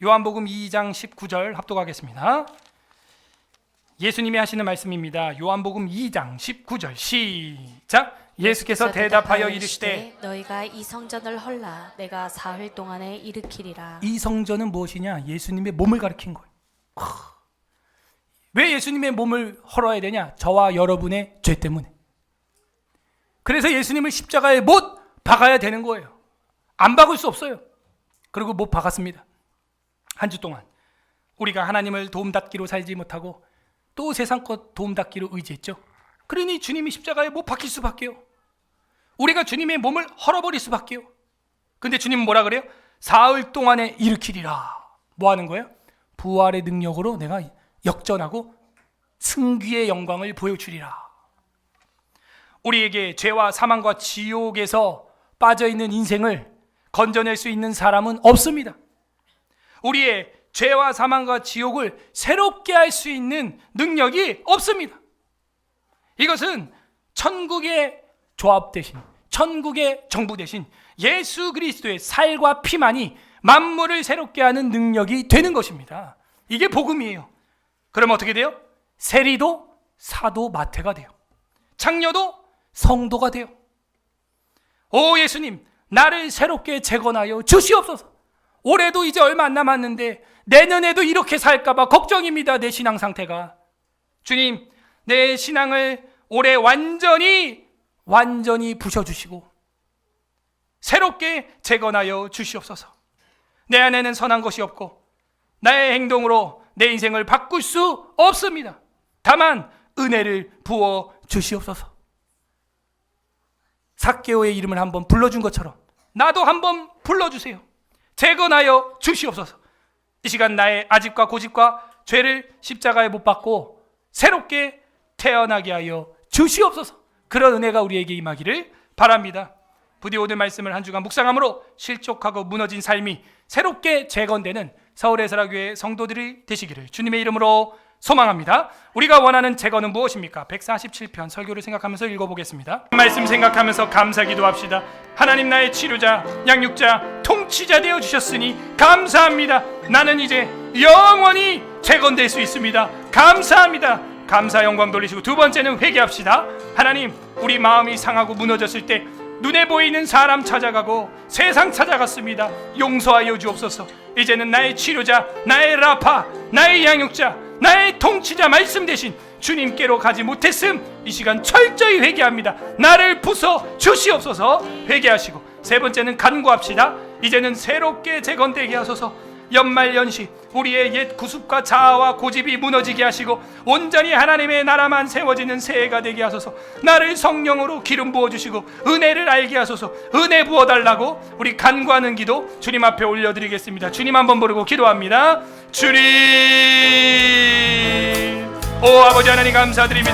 S1: 요한복음 2장 19절 합독하겠습니다. 예수님이 하시는 말씀입니다. 요한복음 2장 19절 시작. 예수께서 대답하여 이르시되
S2: 너희가 이 성전을 헐라 내가 사흘 동안에 일으키리라.
S1: 이 성전은 무엇이냐? 예수님의 몸을 가리킨 거예요. 왜 예수님의 몸을 헐어야 되냐? 저와 여러분의 죄 때문에. 그래서 예수님을 십자가에 못 박아야 되는 거예요. 안 박을 수 없어요. 그리고 못 박았습니다. 한 주 동안 우리가 하나님을 도움닫기로 살지 못하고 또 세상 것 도움닫기로 의지했죠. 그러니 주님이 십자가에 못 박힐 수밖에요. 우리가 주님의 몸을 헐어버릴 수밖에요. 근데 주님은 뭐라 그래요? 사흘 동안에 일으키리라. 뭐 하는 거예요? 부활의 능력으로 내가 역전하고 승귀의 영광을 보여주리라. 우리에게 죄와 사망과 지옥에서 빠져있는 인생을 건져낼 수 있는 사람은 없습니다. 우리의 죄와 사망과 지옥을 새롭게 할 수 있는 능력이 없습니다. 이것은 천국의 조합 대신, 천국의 정부 대신 예수 그리스도의 살과 피만이 만물을 새롭게 하는 능력이 되는 것입니다. 이게 복음이에요. 그럼 어떻게 돼요? 세리도 사도 마태가 돼요. 창녀도 성도가 돼요. 오 예수님, 나를 새롭게 재건하여 주시옵소서. 올해도 이제 얼마 안 남았는데 내년에도 이렇게 살까 봐 걱정입니다. 내 신앙 상태가. 주님, 내 신앙을 올해 완전히 부셔주시고 새롭게 재건하여 주시옵소서. 내 안에는 선한 것이 없고 나의 행동으로 내 인생을 바꿀 수 없습니다. 다만 은혜를 부어 주시옵소서. 삭개오의 이름을 한번 불러준 것처럼 나도 한번 불러주세요. 재건하여 주시옵소서. 이 시간 나의 아집과 고집과 죄를 십자가에 못 박고 새롭게 태어나게 하여 주시옵소서. 그런 은혜가 우리에게 임하기를 바랍니다. 부디 오늘 말씀을 한 주간 묵상함으로 실족하고 무너진 삶이 새롭게 재건되는 서울의 설화교회 성도들이 되시기를 주님의 이름으로 소망합니다. 우리가 원하는 재건은 무엇입니까? 147편 설교를 생각하면서 읽어보겠습니다. 말씀 생각하면서 감사 기도합시다. 하나님, 나의 치료자, 양육자, 통치자 되어 주셨으니 감사합니다. 나는 이제 영원히 재건될 수 있습니다. 감사합니다. 감사 영광 돌리시고, 두 번째는 회개합시다. 하나님, 우리 마음이 상하고 무너졌을 때 눈에 보이는 사람 찾아가고 세상 찾아갔습니다. 용서하여 주옵소서. 이제는 나의 치료자, 나의 라파, 나의 양육자, 나의 통치자 말씀 대신 주님께로 가지 못했음, 이 시간 철저히 회개합니다. 나를 부숴 주시옵소서. 회개하시고, 세 번째는 간구합시다. 이제는 새롭게 재건되게 하소서. 연말연시 우리의 옛 구습과 자아와 고집이 무너지게 하시고 온전히 하나님의 나라만 세워지는 새해가 되게 하소서. 나를 성령으로 기름 부어주시고 은혜를 알게 하소서. 은혜 부어달라고 우리 간구하는 기도 주님 앞에 올려드리겠습니다. 주님 한번 부르고 기도합니다. 주님, 오 아버지 하나님 감사드립니다.